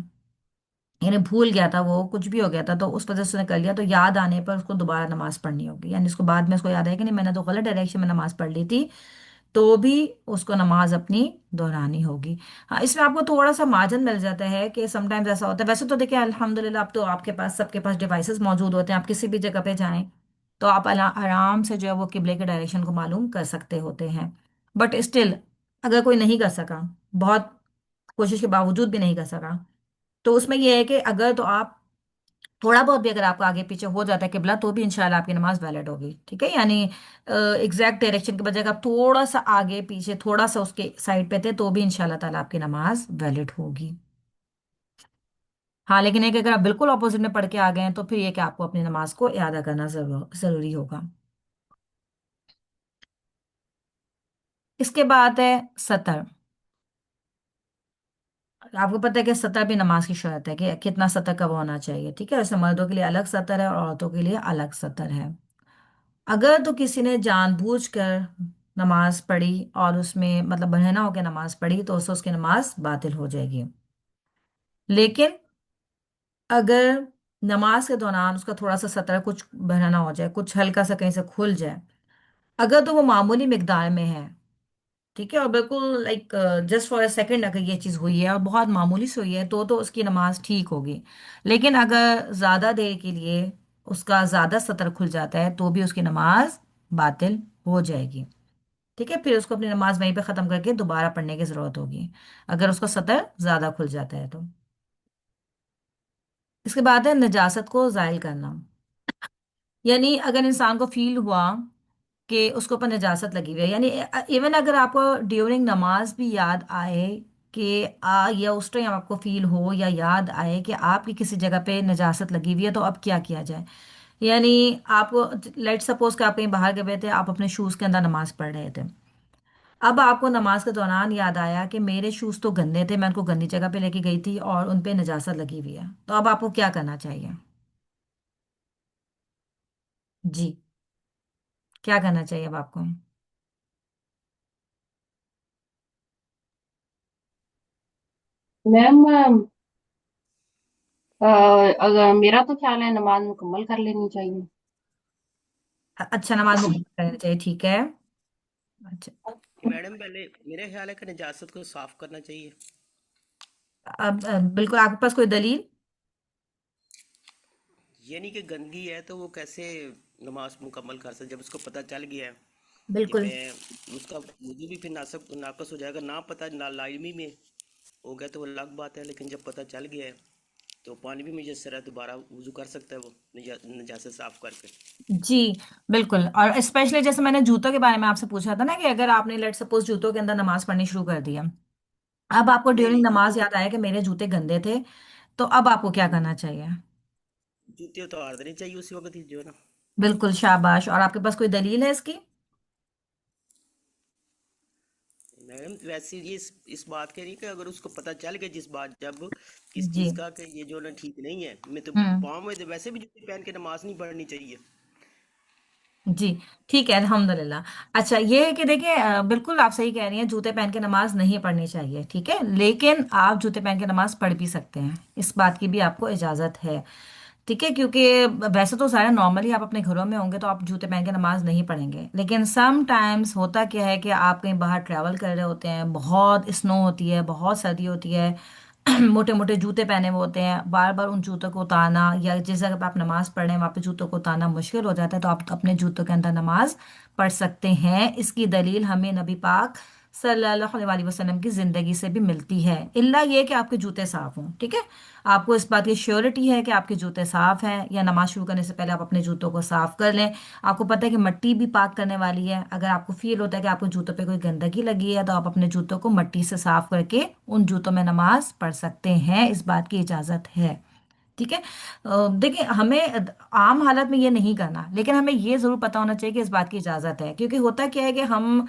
यानी भूल गया था, वो कुछ भी हो गया था तो उस वजह से उसने कर लिया, तो याद आने पर उसको दोबारा नमाज पढ़नी होगी, यानी उसको बाद में उसको याद आया कि नहीं मैंने तो गलत डायरेक्शन में नमाज पढ़ ली थी, तो भी उसको नमाज अपनी दोहरानी होगी। हाँ, इसमें आपको थोड़ा सा मार्जिन मिल जाता है कि समटाइम्स ऐसा होता है। वैसे तो देखिए अल्हम्दुलिल्लाह अब तो आपके पास, सबके पास डिवाइसेस मौजूद होते हैं, आप किसी भी जगह पे जाएं तो आप आराम से जो है वो किबले के डायरेक्शन को मालूम कर सकते होते हैं। बट स्टिल अगर कोई नहीं कर सका, बहुत कोशिश के बावजूद भी नहीं कर सका, तो उसमें यह है कि अगर तो आप थोड़ा बहुत भी अगर आपका आगे पीछे हो जाता है किबला, तो भी इंशाल्लाह आपकी नमाज वैलिड होगी, ठीक है। यानी एग्जैक्ट डायरेक्शन के बजाय अगर आप थोड़ा सा आगे पीछे थोड़ा सा उसके साइड पे थे, तो भी इंशाल्लाह ताला आपकी नमाज वैलिड होगी। हाँ, लेकिन एक अगर आप बिल्कुल ऑपोजिट में पढ़ के आ गए हैं, तो फिर ये कि आपको अपनी नमाज को इआदा करना जरूरी होगा। इसके बाद है सतर। आपको पता है कि सतर भी नमाज की शर्त है कि कितना सतर कब होना चाहिए, ठीक है। वैसे मर्दों के लिए अलग सतर है और औरतों के लिए अलग सतर है। अगर तो किसी ने जानबूझकर नमाज पढ़ी और उसमें मतलब बहना होकर नमाज पढ़ी, तो उससे उसकी नमाज बातिल हो जाएगी। लेकिन अगर नमाज के दौरान उसका थोड़ा सा सतर कुछ बहना हो जाए, कुछ हल्का सा कहीं से खुल जाए, अगर तो वो मामूली मिकदार में है, ठीक है, और बिल्कुल like just for a second अगर ये चीज़ हुई है और बहुत मामूली से हुई है, तो उसकी नमाज ठीक होगी। लेकिन अगर ज़्यादा देर के लिए उसका ज़्यादा सतर खुल जाता है, तो भी उसकी नमाज बातिल हो जाएगी, ठीक है। फिर उसको अपनी नमाज वहीं पे ख़त्म करके दोबारा पढ़ने की ज़रूरत होगी, अगर उसका सतर ज़्यादा खुल जाता है तो। इसके बाद है नजासत को ज़ाइल करना। यानी अगर इंसान को फील हुआ कि उसके ऊपर नजासत लगी हुई है, यानी इवन अगर आपको ड्यूरिंग नमाज भी याद आए कि या उस टाइम आपको फील हो या याद आए कि आपकी किसी जगह पे नजासत लगी हुई है, तो अब क्या किया जाए। यानी आपको, लेट सपोज कि आप कहीं बाहर गए थे, आप अपने शूज़ के अंदर नमाज पढ़ रहे थे, अब आपको नमाज के दौरान याद आया कि मेरे शूज़ तो गंदे थे, मैं उनको गंदी जगह पे लेके गई थी और उन पे नजासत लगी हुई है, तो अब आपको क्या करना चाहिए। जी, क्या करना चाहिए अब आपको। मैम, अगर मेरा तो ख्याल है नमाज मुकम्मल कर लेनी चाहिए। अच्छा, नमाज मुकम्मल करनी चाहिए, ठीक है। अच्छा, मैडम पहले मेरे ख्याल है कि नजासत को साफ करना चाहिए। अब बिल्कुल आपके पास कोई दलील। ये नहीं कि गंदगी है तो वो कैसे नमाज मुकम्मल कर सकते जब उसको पता चल गया है कि बिल्कुल। मैं उसका वजू भी फिर नाकस हो जाएगा। ना पता ना लाइमी में हो गया तो वो अलग बात है, लेकिन जब पता चल गया है तो पानी भी मुयस्सर है, दोबारा वजू कर सकता है वो नजासत साफ करके। जी, बिल्कुल। और स्पेशली जैसे मैंने जूतों के बारे में आपसे पूछा था ना, कि अगर आपने लेट सपोज जूतों के अंदर नमाज पढ़नी शुरू कर दी है, अब आपको नहीं ड्यूरिंग नहीं, नमाज याद आया कि मेरे जूते गंदे थे, तो अब आपको क्या करना चाहिए। जूते उतार देने चाहिए उसी वक्त ही जो है ना। बिल्कुल, शाबाश। और आपके पास कोई दलील है इसकी। मैडम वैसे ये इस बात के नहीं कि अगर उसको पता चल गया जिस बात जब किस जी। चीज़ का कि ये जो ना ठीक नहीं है, मैं तो हम्म। पाँव में तो वैसे भी जूते पहन के नमाज नहीं पढ़नी चाहिए। जी, ठीक है, अल्हम्दुलिल्लाह। अच्छा, ये है कि देखिए बिल्कुल आप सही कह रही हैं, जूते पहन के नमाज नहीं पढ़नी चाहिए, ठीक है। लेकिन आप जूते पहन के नमाज पढ़ भी सकते हैं, इस बात की भी आपको इजाज़त है, ठीक है। क्योंकि वैसे तो सारा नॉर्मली आप अपने घरों में होंगे तो आप जूते पहन के नमाज नहीं पढ़ेंगे, लेकिन सम टाइम्स होता क्या है कि आप कहीं बाहर ट्रैवल कर रहे होते हैं, बहुत स्नो होती है, बहुत सर्दी होती है, मोटे मोटे जूते पहने हुए होते हैं, बार बार उन जूतों को उतारना, या जिस जगह पे आप नमाज पढ़ रहे हैं वहाँ पे जूतों को उतारना मुश्किल हो जाता है, तो आप अपने जूतों के अंदर नमाज पढ़ सकते हैं। इसकी दलील हमें नबी पाक सल्लल्लाहु अलैहि वसल्लम की जिंदगी से भी मिलती है, इल्ला ये कि आपके जूते साफ हों, ठीक है। आपको इस बात की श्योरिटी है कि आपके जूते साफ हैं, या नमाज शुरू करने से पहले आप अपने जूतों को साफ कर लें। आपको पता है कि मिट्टी भी पाक करने वाली है, अगर आपको फील होता है कि आपके जूतों पे कोई गंदगी लगी है, तो आप अपने जूतों को मिट्टी से साफ करके उन जूतों में नमाज पढ़ सकते हैं, इस बात की इजाज़त है, ठीक है। देखिए हमें आम हालत में ये नहीं करना, लेकिन हमें ये ज़रूर पता होना चाहिए कि इस बात की इजाज़त है, क्योंकि होता क्या है कि हम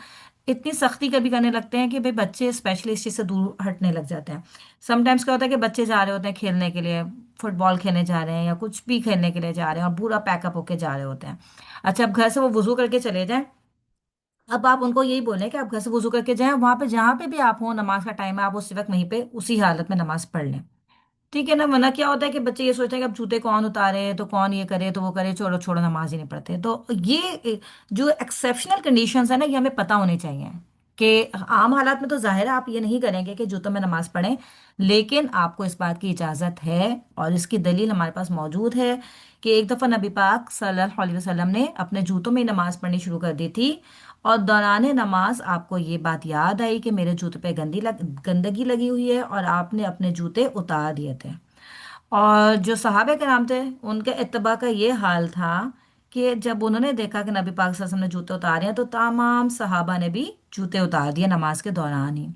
इतनी सख्ती कभी करने लगते हैं कि भाई बच्चे स्पेशली इस चीज़ से दूर हटने लग जाते हैं। समटाइम्स क्या होता है कि बच्चे जा रहे होते हैं खेलने के लिए, फुटबॉल खेलने जा रहे हैं या कुछ भी खेलने के लिए जा रहे हैं, और पूरा पैकअप होके जा रहे होते हैं। अच्छा, अब घर से वो वजू करके चले जाएं, अब आप उनको यही बोलें कि आप घर से वजू करके जाएं, वहां पे जहां पे भी आप हो, नमाज का टाइम है, आप उसी वक्त वहीं पे उसी हालत में नमाज पढ़ लें, ठीक है ना, वरना क्या होता है कि बच्चे ये सोचते हैं कि अब जूते कौन उतारे, तो कौन ये करे, तो वो करे, छोड़ो छोड़ो, नमाज ही नहीं पढ़ते। तो ये जो एक्सेप्शनल कंडीशंस है ना, ये हमें पता होनी चाहिए कि आम हालात में तो जाहिर है आप ये नहीं करेंगे कि जूतों में नमाज पढ़ें, लेकिन आपको इस बात की इजाज़त है, और इसकी दलील हमारे पास मौजूद है कि एक दफ़ा नबी पाक सल्लल्लाहु अलैहि वसल्लम ने अपने जूतों में ही नमाज पढ़नी शुरू कर दी थी, और दौरान नमाज आपको ये बात याद आई कि मेरे जूते पे गंदगी लगी हुई है, और आपने अपने जूते उतार दिए थे। और जो सहाबे कराम थे, उनके इत्तबा का ये हाल था कि जब उन्होंने देखा कि नबी पाक सल्लल्लाहु अलैहि वसल्लम ने जूते उतारे हैं, तो तमाम सहाबा ने भी जूते उतार दिए नमाज के दौरान ही।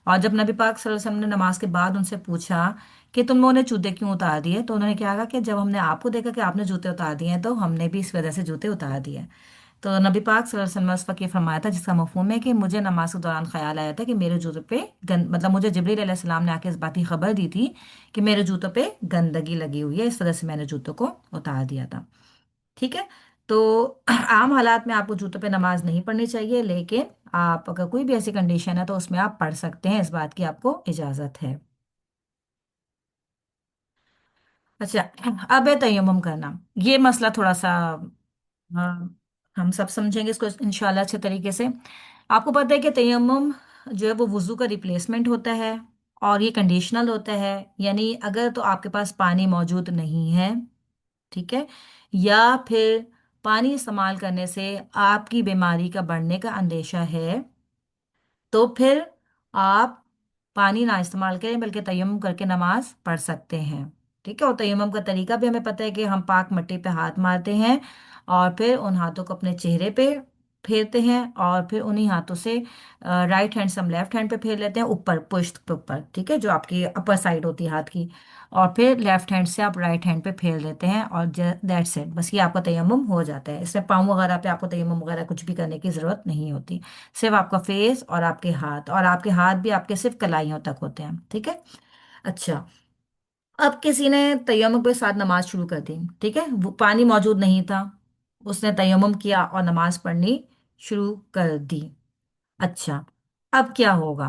और जब नबी पाक सल्लल्लाहु अलैहि वसल्लम ने नमाज के बाद उनसे पूछा कि तुम लोगों ने जूते क्यों उतार दिए, तो उन्होंने क्या कहा कि जब हमने आपको देखा कि आपने जूते उतार दिए हैं, तो हमने भी इस वजह से जूते उतार दिए। तो नबी पाक सल्लल्लाहु अलैहि वसल्लम ने उस वक्त ये फरमाया था, जिसका मफहूम है कि मुझे नमाज के दौरान ख्याल आया था कि मेरे जूतों पे मतलब मुझे जिब्रील अलैहिस्सलाम ने आके इस बात की खबर दी थी कि मेरे जूतों पे गंदगी लगी हुई है, इस वजह से मैंने जूतों को उतार दिया था। ठीक है। तो आम हालात में आपको जूतों पे नमाज नहीं पढ़नी चाहिए, लेकिन आप अगर कोई भी ऐसी कंडीशन है तो उसमें आप पढ़ सकते हैं, इस बात की आपको इजाज़त है। अच्छा, अब है तयम्मुम करना। ये मसला थोड़ा सा, हाँ, हम सब समझेंगे इसको इंशाल्लाह अच्छे तरीके से। आपको पता है कि तयम्मुम जो है वो वुजू का रिप्लेसमेंट होता है, और ये कंडीशनल होता है। यानी अगर तो आपके पास पानी मौजूद नहीं है, ठीक है, या फिर पानी इस्तेमाल करने से आपकी बीमारी का बढ़ने का अंदेशा है, तो फिर आप पानी ना इस्तेमाल करें, बल्कि तयम्मुम करके नमाज पढ़ सकते हैं। ठीक है। और तयम्मुम का तरीका भी हमें पता है कि हम पाक मिट्टी पे हाथ मारते हैं, और फिर उन हाथों को अपने चेहरे पे फेरते हैं, और फिर उन्हीं हाथों से राइट हैंड से हम लेफ्ट हैंड पे फेर लेते हैं, ऊपर पुश्त पे ऊपर, ठीक है, जो आपकी अपर साइड होती है हाथ की, और फिर लेफ्ट हैंड से आप राइट हैंड पे फेर लेते हैं, और दैट्स इट, बस ये आपका तयम्मुम हो जाता है। इसमें पाँव वगैरह पे आपको तयम्मुम वगैरह कुछ भी करने की ज़रूरत नहीं होती। सिर्फ आपका फेस और आपके हाथ, और आपके हाथ भी आपके सिर्फ कलाइयों तक होते हैं। ठीक है। अच्छा, अब किसी ने तयम्मुम के साथ नमाज शुरू कर दी, ठीक है, वो पानी मौजूद नहीं था, उसने तयम्मुम किया और नमाज पढ़नी शुरू कर दी। अच्छा, अब क्या होगा?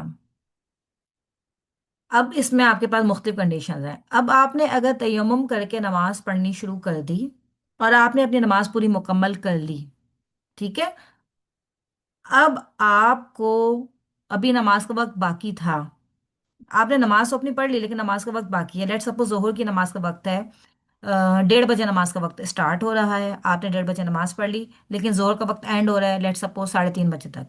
अब इसमें आपके पास मुख्तलिफ कंडीशंस हैं। अब आपने अगर तयम्मुम करके नमाज पढ़नी शुरू कर दी, और आपने अपनी नमाज पूरी मुकम्मल कर ली, ठीक है, अब आपको अभी नमाज का वक्त बाकी था। आपने नमाज तो अपनी पढ़ ली, लेकिन नमाज का वक्त बाकी है। लेट सपोज जोहर की नमाज का वक्त है, 1:30 बजे नमाज का वक्त स्टार्ट हो रहा है, आपने 1:30 बजे नमाज पढ़ ली, लेकिन जोहर का वक्त एंड हो रहा है लेट सपोज 3:30 बजे तक।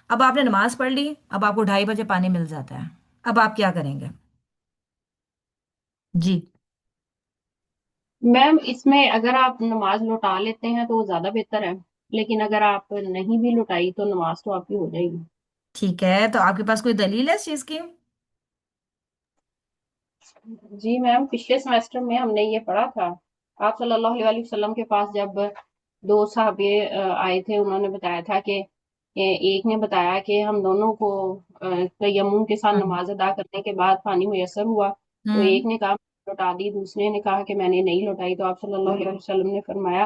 अब आपने नमाज पढ़ ली, अब आपको 2:30 बजे पानी मिल जाता है, अब आप क्या करेंगे? जी। मैम इसमें अगर आप नमाज लौटा लेते हैं तो वो ज्यादा बेहतर है, लेकिन अगर आप नहीं भी लौटाई तो नमाज तो आपकी हो जाएगी। ठीक है, तो आपके पास कोई दलील है इस चीज की? जी मैम, पिछले सेमेस्टर में हमने ये पढ़ा था। आप सल्लल्लाहु अलैहि वसल्लम के पास जब दो साहबे आए थे, उन्होंने बताया था कि एक ने बताया कि हम दोनों को तयम्मुम के साथ हम्म। नमाज अदा करने के बाद पानी मुयस्सर हुआ। तो हम्म। एक ने कहा लौटा दी, दूसरे ने कहा कि मैंने नहीं लौटाई। तो आप सल्लल्लाहु अलैहि वसल्लम ने फरमाया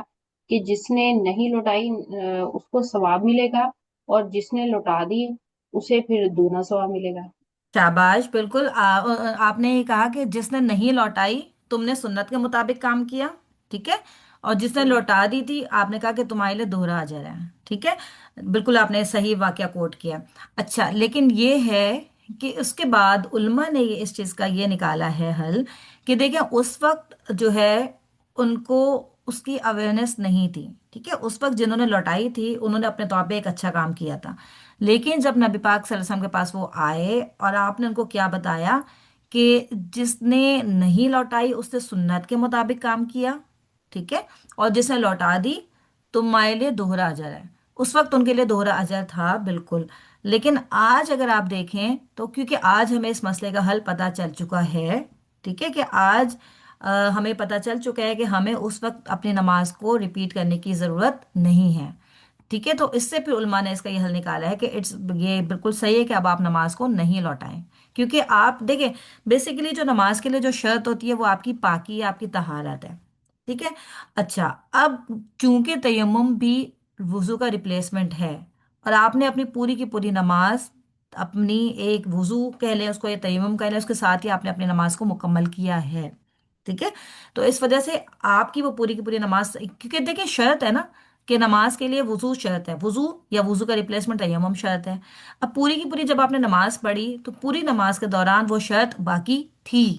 कि जिसने नहीं लौटाई उसको सवाब मिलेगा, और जिसने लौटा दी उसे फिर दूना सवाब मिलेगा। शाबाश, बिल्कुल। आपने ये कहा कि जिसने नहीं लौटाई, तुमने सुन्नत के मुताबिक काम किया, ठीक है, और जिसने जी। लौटा दी थी, आपने कहा कि तुम्हारे लिए दोहरा अजर है। ठीक है, बिल्कुल आपने सही वाकया कोट किया। अच्छा, लेकिन ये है कि उसके बाद उल्मा ने ये इस चीज़ का ये निकाला है हल, कि देखिए उस वक्त जो है उनको उसकी अवेयरनेस नहीं थी। ठीक है, उस वक्त जिन्होंने लौटाई थी उन्होंने अपने तौर पे एक अच्छा काम किया था, लेकिन जब नबी पाक सल्लल्लाहु अलैहि वसल्लम के पास वो आए, और आपने उनको क्या बताया कि जिसने नहीं लौटाई उसने सुन्नत के मुताबिक काम किया, ठीक है, और जिसने लौटा दी तुम्हारे लिए दोहरा अजर है। उस वक्त उनके लिए दोहरा अजर था, बिल्कुल। लेकिन आज अगर आप देखें तो, क्योंकि आज हमें इस मसले का हल पता चल चुका है, ठीक है, कि आज हमें पता चल चुका है कि हमें उस वक्त अपनी नमाज को रिपीट करने की ज़रूरत नहीं है। ठीक है, तो इससे फिर उलमा ने इसका ये हल निकाला है कि ये बिल्कुल सही है कि अब आप नमाज को नहीं लौटाएं, क्योंकि आप देखिए बेसिकली जो नमाज के लिए जो शर्त होती है वो आपकी पाकी है, आपकी तहारत है। ठीक है। अच्छा, अब चूंकि तयम्मुम भी वुजू का रिप्लेसमेंट है, और आपने अपनी पूरी की पूरी नमाज اپنی ایک وضو کہہ لیں اس کو یا تیمم کہہ لیں، اس کے ساتھ ہی آپ نے اپنی نماز کو مکمل کیا ہے، ٹھیک ہے؟ تو اس وجہ سے آپ کی وہ پوری کی پوری نماز، کیونکہ دیکھیں شرط ہے نا کہ نماز کے لیے وضو شرط ہے، وضو یا وضو کا ریپلیسمنٹ تیمم شرط ہے۔ اب پوری کی پوری جب آپ نے نماز پڑھی تو پوری نماز کے دوران وہ شرط باقی تھی،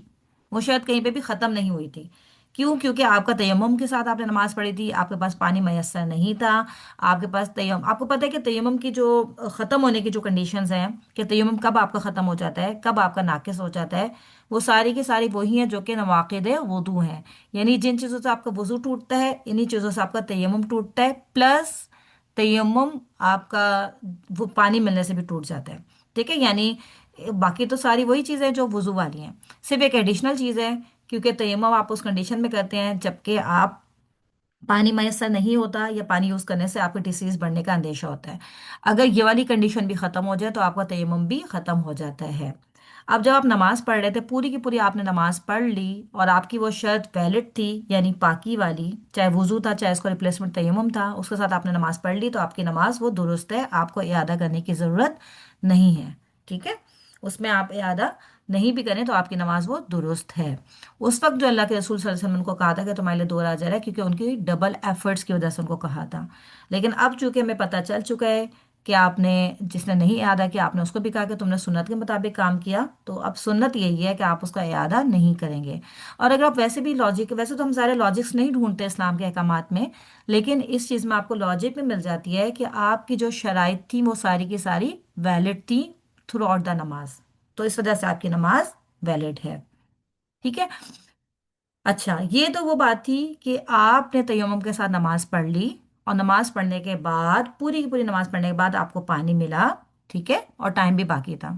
وہ شرط کہیں پہ بھی ختم نہیں ہوئی تھی۔ کیوں؟ کیونکہ آپ کا تیمم کے ساتھ آپ نے نماز پڑھی تھی، آپ کے پاس پانی میسر نہیں تھا، آپ کے پاس تیمم، آپ کو پتہ ہے کہ تیمم کی جو ختم ہونے کی جو کنڈیشنز ہیں، کہ تیمم کب آپ کا ختم ہو جاتا ہے، کب آپ کا ناقص ہو جاتا ہے، وہ ساری کی ساری وہی ہیں جو کہ نواقض وضو ہیں، یعنی جن چیزوں سے آپ کا وضو ٹوٹتا ہے انہی چیزوں سے آپ کا تیمم ٹوٹتا ہے، پلس تیمم آپ کا وہ پانی ملنے سے بھی ٹوٹ جاتا ہے، ٹھیک ہے؟ یعنی باقی تو ساری وہی چیزیں جو وضو والی ہیں، صرف ایک ایڈیشنل چیز ہے، کیونکہ تیمم آپ اس کنڈیشن میں کرتے ہیں جبکہ آپ پانی میسر نہیں ہوتا یا پانی یوز کرنے سے آپ کے ڈیسیز بڑھنے کا اندیشہ ہوتا ہے۔ اگر یہ والی کنڈیشن بھی ختم ہو جائے تو آپ کا تیمم بھی ختم ہو جاتا ہے۔ اب جب آپ نماز پڑھ رہے تھے، پوری کی پوری آپ نے نماز پڑھ لی اور آپ کی وہ شرط ویلڈ تھی، یعنی پاکی والی، چاہے وضو تھا چاہے اس کا ریپلیسمنٹ تیمم تھا، اس کے ساتھ آپ نے نماز پڑھ لی تو آپ کی نماز وہ درست ہے، آپ کو اعادہ کرنے کی ضرورت نہیں ہے، ٹھیک ہے؟ اس میں آپ اعادہ نہیں بھی کریں تو آپ کی نماز وہ درست ہے۔ اس وقت جو اللہ کے رسول صلی اللہ علیہ وسلم نے ان کو کہا تھا کہ تمہارے لیے 2 اجر ہے، کیونکہ ان کی ڈبل ایفرٹس کی وجہ سے ان کو کہا تھا، لیکن اب چونکہ ہمیں پتہ چل چکا ہے کہ آپ نے، جس نے نہیں اعادہ کیا آپ نے اس کو بھی کہا کہ تم نے سنت کے مطابق کام کیا، تو اب سنت یہی ہے کہ آپ اس کا اعادہ نہیں کریں گے۔ اور اگر آپ ویسے بھی لاجک، ویسے تو ہم سارے لاجکس نہیں ڈھونڈتے اسلام کے احکامات میں، لیکن اس چیز میں آپ کو لاجک بھی مل جاتی ہے کہ آپ کی جو شرائط تھیں وہ ساری کی ساری ویلڈ تھیں تھرو آؤٹ دا نماز، تو اس وجہ سے آپ کی نماز ویلڈ ہے، ٹھیک ہے؟ اچھا، یہ تو وہ بات تھی کہ آپ نے تیمم کے ساتھ نماز پڑھ لی، اور نماز پڑھنے کے بعد، پوری کی پوری نماز پڑھنے کے بعد آپ کو پانی ملا، ٹھیک ہے، اور ٹائم بھی باقی تھا۔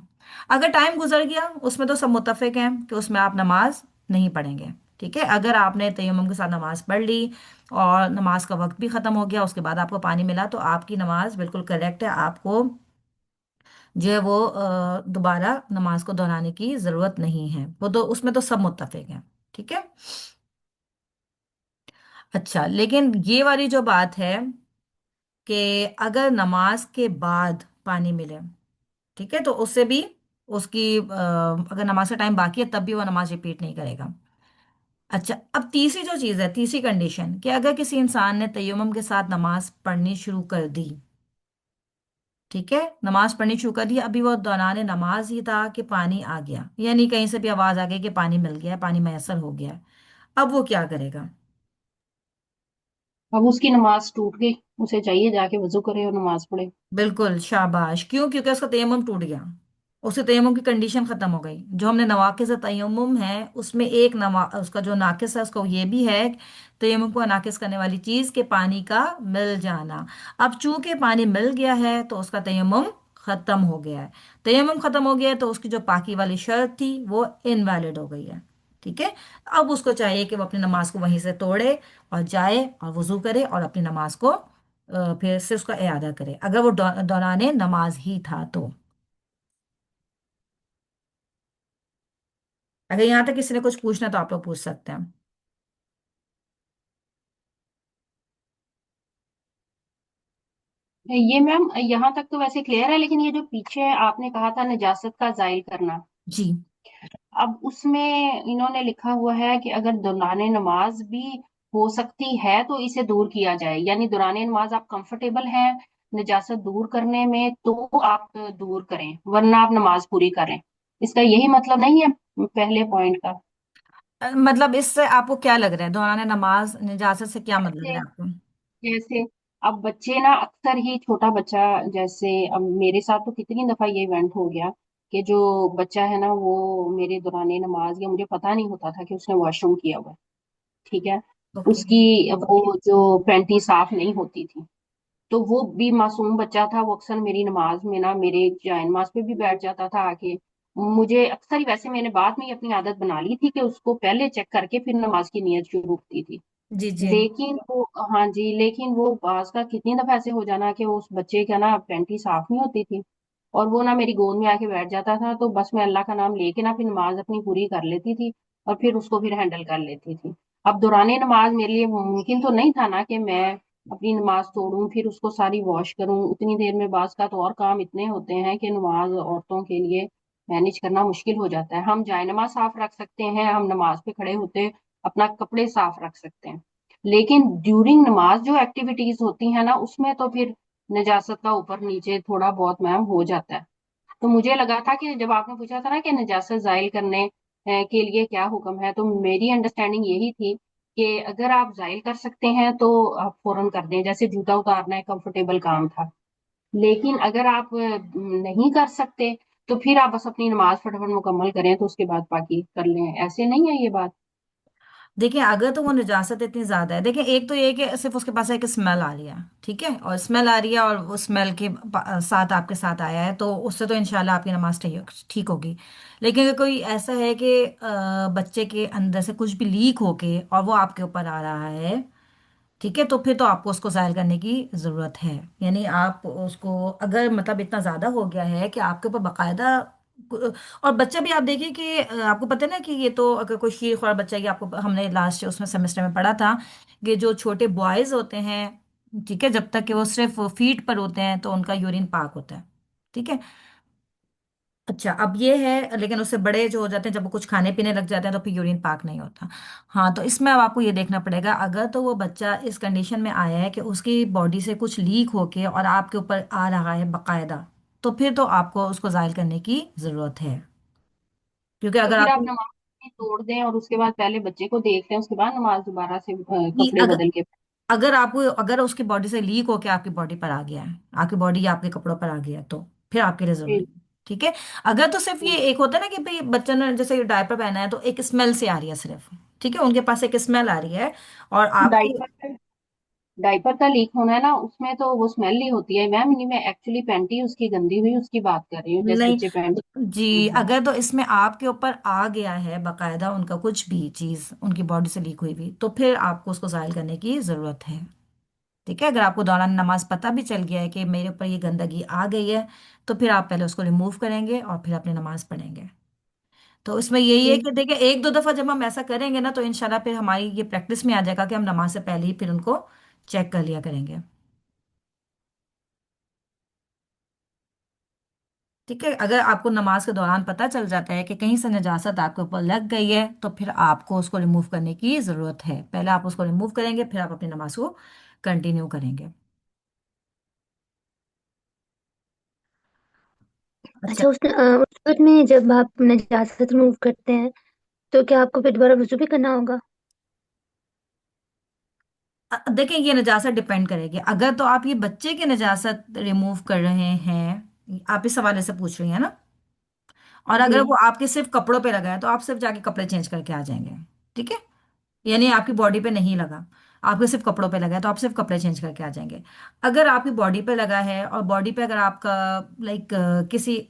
اگر ٹائم گزر گیا، اس میں تو سب متفق ہیں کہ اس میں آپ نماز نہیں پڑھیں گے، ٹھیک ہے؟ اگر آپ نے تیمم کے ساتھ نماز پڑھ لی اور نماز کا وقت بھی ختم ہو گیا، اس کے بعد آپ کو پانی ملا، تو آپ کی نماز بالکل کریکٹ ہے، آپ کو جو ہے وہ دوبارہ نماز کو دہرانے کی ضرورت نہیں ہے، وہ تو اس میں تو سب متفق ہیں، ٹھیک ہے؟ اچھا، لیکن یہ والی جو بات ہے کہ اگر نماز کے بعد پانی ملے، ٹھیک ہے، تو اس سے بھی اس کی اگر نماز کا ٹائم باقی ہے تب بھی وہ نماز ریپیٹ نہیں کرے گا۔ اچھا، اب تیسری جو چیز ہے، تیسری کنڈیشن، کہ اگر کسی انسان نے تیمم کے ساتھ نماز پڑھنی شروع کر دی، ٹھیک ہے، نماز پڑھنی شروع کر دی، ابھی وہ دوران نماز ہی تھا کہ پانی آ گیا، یعنی کہیں سے بھی آواز آ گئی کہ پانی مل گیا ہے، پانی میسر ہو گیا ہے، اب وہ کیا کرے گا؟ اب اس کی نماز ٹوٹ گئی، اسے چاہیے جا کے وضو کرے اور نماز پڑھے۔ بالکل، شاباش! کیوں؟ کیونکہ اس کا تیمم ٹوٹ گیا، اس کے تیمم کی کنڈیشن ختم ہو گئی۔ جو ہم نے نواقض تیمم ہے اس میں ایک اس کا جو ناقص ہے اس کو یہ بھی ہے، تیمم کو ناقص کرنے والی چیز کہ پانی کا مل جانا۔ اب چونکہ پانی مل گیا ہے تو اس کا تیمم ختم ہو گیا ہے، تیمم ختم ہو گیا ہے تو اس کی جو پاکی والی شرط تھی وہ انویلڈ ہو گئی ہے، ٹھیک ہے؟ اب اس کو چاہیے کہ وہ اپنی نماز کو وہیں سے توڑے اور جائے اور وضو کرے اور اپنی نماز کو پھر سے اس کا اعادہ کرے، اگر وہ دوران نماز ہی تھا تو۔ اگر یہاں تک کسی نے کچھ پوچھنا تو آپ لوگ پوچھ سکتے ہیں۔ یہ میم یہاں تک تو ویسے کلیئر ہے، لیکن یہ جو پیچھے آپ نے کہا تھا نجاست کا زائل کرنا، جی اب اس میں انہوں نے لکھا ہوا ہے کہ اگر دوران نماز بھی ہو سکتی ہے تو اسے دور کیا جائے، یعنی دوران نماز آپ کنفرٹیبل ہیں نجاست دور کرنے میں تو آپ دور کریں، ورنہ آپ نماز پوری کریں۔ اس کا یہی مطلب نہیں ہے پہلے پوائنٹ کا؟ مطلب اس سے آپ کو کیا لگ رہا ہے؟ دوران نماز نجاست سے کیا مطلب ہے جیسے آپ کو؟ جیسے اب بچے نا اکثر ہی، چھوٹا بچہ، جیسے اب میرے ساتھ تو کتنی دفعہ یہ ایونٹ ہو گیا کہ جو بچہ ہے نا وہ میرے دوران نماز، یا مجھے پتا نہیں ہوتا تھا کہ اس نے واش روم کیا ہوا ہے، ٹھیک ہے، اوکے، اس کی وہ جو پینٹی صاف نہیں ہوتی تھی، تو وہ بھی معصوم بچہ تھا، وہ اکثر میری نماز میں نا میرے جائے نماز پہ بھی بیٹھ جاتا تھا آ کے۔ مجھے اکثر ہی، ویسے میں نے بعد میں ہی اپنی عادت بنا لی تھی کہ اس کو پہلے چیک کر کے پھر نماز کی نیت شروع کی تھی، جی جی، لیکن وہ، ہاں جی، لیکن وہ بعض کا کتنی دفعہ ایسے ہو جانا کہ اس بچے کا نا پینٹی صاف نہیں ہوتی تھی اور وہ نا میری گود میں آ کے بیٹھ جاتا تھا، تو بس میں اللہ کا نام لے کے نا پھر نماز اپنی پوری کر لیتی تھی اور پھر اس کو پھر ہینڈل کر لیتی تھی۔ اب دوران نماز میرے لیے ممکن تو نہیں تھا نا کہ میں اپنی نماز توڑوں پھر اس کو ساری واش کروں، اتنی دیر میں بعض کا تو اور کام اتنے ہوتے ہیں کہ نماز عورتوں کے لیے مینج کرنا مشکل ہو جاتا ہے۔ ہم جائے نماز صاف رکھ سکتے ہیں، ہم نماز پہ کھڑے ہوتے اپنا کپڑے صاف رکھ سکتے ہیں، لیکن ڈیورنگ نماز جو ایکٹیویٹیز ہوتی ہیں نا اس میں تو پھر نجاست کا اوپر نیچے تھوڑا بہت میم ہو جاتا ہے۔ تو مجھے لگا تھا کہ جب آپ نے پوچھا تھا نا کہ نجاست زائل کرنے کے لیے کیا حکم ہے، تو میری انڈرسٹینڈنگ یہی تھی کہ اگر آپ زائل کر سکتے ہیں تو آپ فوراً کر دیں، جیسے جوتا اتارنا ہے کمفرٹیبل کام تھا، لیکن اگر آپ نہیں کر سکتے تو پھر آپ بس اپنی نماز فٹافٹ مکمل کریں تو اس کے بعد باقی کر لیں، ایسے نہیں ہے یہ بات؟ دیکھیں اگر تو وہ نجاست اتنی زیادہ ہے، دیکھیں ایک تو یہ کہ صرف اس کے پاس ایک اسمیل آ رہی ہے، ٹھیک ہے، اور اسمیل آ رہی ہے اور اس اسمیل کے ساتھ آپ کے ساتھ آیا ہے تو اس سے تو انشاءاللہ آپ کی نماز ٹھیک ہوگی۔ لیکن اگر کوئی ایسا ہے کہ بچے کے اندر سے کچھ بھی لیک ہو کے اور وہ آپ کے اوپر آ رہا ہے، ٹھیک ہے، تو پھر تو آپ کو اس کو ظاہر کرنے کی ضرورت ہے، یعنی آپ اس کو اگر مطلب اتنا زیادہ ہو گیا ہے کہ آپ کے اوپر باقاعدہ، اور بچہ بھی آپ دیکھیے کہ آپ کو پتہ ہے نا کہ یہ تو اگر کوئی شیر خوار بچہ، یہ آپ کو ہم نے لاسٹ اس میں سیمسٹر میں پڑھا تھا کہ جو چھوٹے بوائز ہوتے ہیں، ٹھیک ہے، جب تک کہ وہ صرف فیٹ پر ہوتے ہیں تو ان کا یورین پاک ہوتا ہے، ٹھیک ہے۔ اچھا اب یہ ہے، لیکن اس سے بڑے جو ہو جاتے ہیں جب وہ کچھ کھانے پینے لگ جاتے ہیں تو پھر یورین پاک نہیں ہوتا۔ ہاں تو اس میں اب آپ کو یہ دیکھنا پڑے گا اگر تو وہ بچہ اس کنڈیشن میں آیا ہے کہ اس کی باڈی سے کچھ لیک ہو کے اور آپ کے اوپر آ رہا ہے باقاعدہ، تو پھر تو آپ کو اس کو ظاہر کرنے کی ضرورت ہے، کیونکہ تو اگر پھر آپ آپ نماز بھی توڑ دیں اور اس کے بعد پہلے بچے کو دیکھ لیں، اس کے بعد نماز دوبارہ سے جی کپڑے بدل کے۔ اگر آپ کو اگر اس کی باڈی سے لیک ہو کے آپ کی باڈی پر آ گیا ہے، آپ کی باڈی یا آپ کے کپڑوں پر آ گیا ہے، تو پھر آپ کے لیے ضروری ہے، ٹھیک ہے۔ اگر تو صرف یہ ایک ہوتا ہے نا کہ بھئی بچے نے جیسے ڈائپر پہنا ہے تو ایک اسمیل سے آ رہی ہے صرف، ٹھیک ہے، ان کے پاس ایک اسمیل آ رہی ہے اور آپ کو، ڈائپر ڈائپر کا لیک ہونا ہے نا اس میں تو وہ اسمیل ہی ہوتی ہے میم، نہیں میں ایکچولی پینٹی اس کی گندی ہوئی اس کی بات کر رہی ہوں، جیسے نہیں، بچے پینٹ۔ جی اگر تو اس میں آپ کے اوپر آ گیا ہے باقاعدہ ان کا کچھ بھی چیز ان کی باڈی سے لیک ہوئی بھی، تو پھر آپ کو اس کو ظاہر کرنے کی ضرورت ہے، ٹھیک ہے۔ اگر آپ کو دوران نماز پتہ بھی چل گیا ہے کہ میرے اوپر یہ گندگی آ گئی ہے تو پھر آپ پہلے اس کو ریموو کریں گے اور پھر اپنی نماز پڑھیں گے۔ تو اس میں یہی ہے کہ دیکھیں ایک دو دفعہ جب ہم ایسا کریں گے نا تو انشاءاللہ پھر ہماری یہ پریکٹس میں آ جائے گا کہ ہم نماز سے پہلے ہی پھر ان کو چیک کر لیا کریں گے، ٹھیک ہے۔ اگر آپ کو نماز کے دوران پتہ چل جاتا ہے کہ کہیں سے نجاست آپ کے اوپر لگ گئی ہے تو پھر آپ کو اس کو ریموو کرنے کی ضرورت ہے، پہلے آپ اس کو ریموو کریں گے پھر آپ اپنی نماز کو کنٹینیو کریں گے۔ اچھا، اچھا اس وقت میں جب آپ نجاست ریموو کرتے ہیں تو کیا آپ کو پھر دوبارہ وضو بھی کرنا ہوگا؟ دیکھیں یہ نجاست ڈپینڈ کرے گی، اگر تو آپ یہ بچے کی نجاست ریموو کر رہے ہیں، آپ اس حوالے سے پوچھ رہی ہیں نا، اور جی اگر وہ آپ کے صرف کپڑوں پہ لگا ہے تو آپ صرف جا کے کپڑے چینج کر کے آ جائیں گے، ٹھیک ہے، یعنی آپ کی باڈی پہ نہیں لگا، آپ کے صرف کپڑوں پہ لگا ہے تو آپ صرف کپڑے چینج کر کے آ جائیں گے۔ اگر آپ کی باڈی پہ لگا ہے اور باڈی پہ اگر آپ کا لائک کسی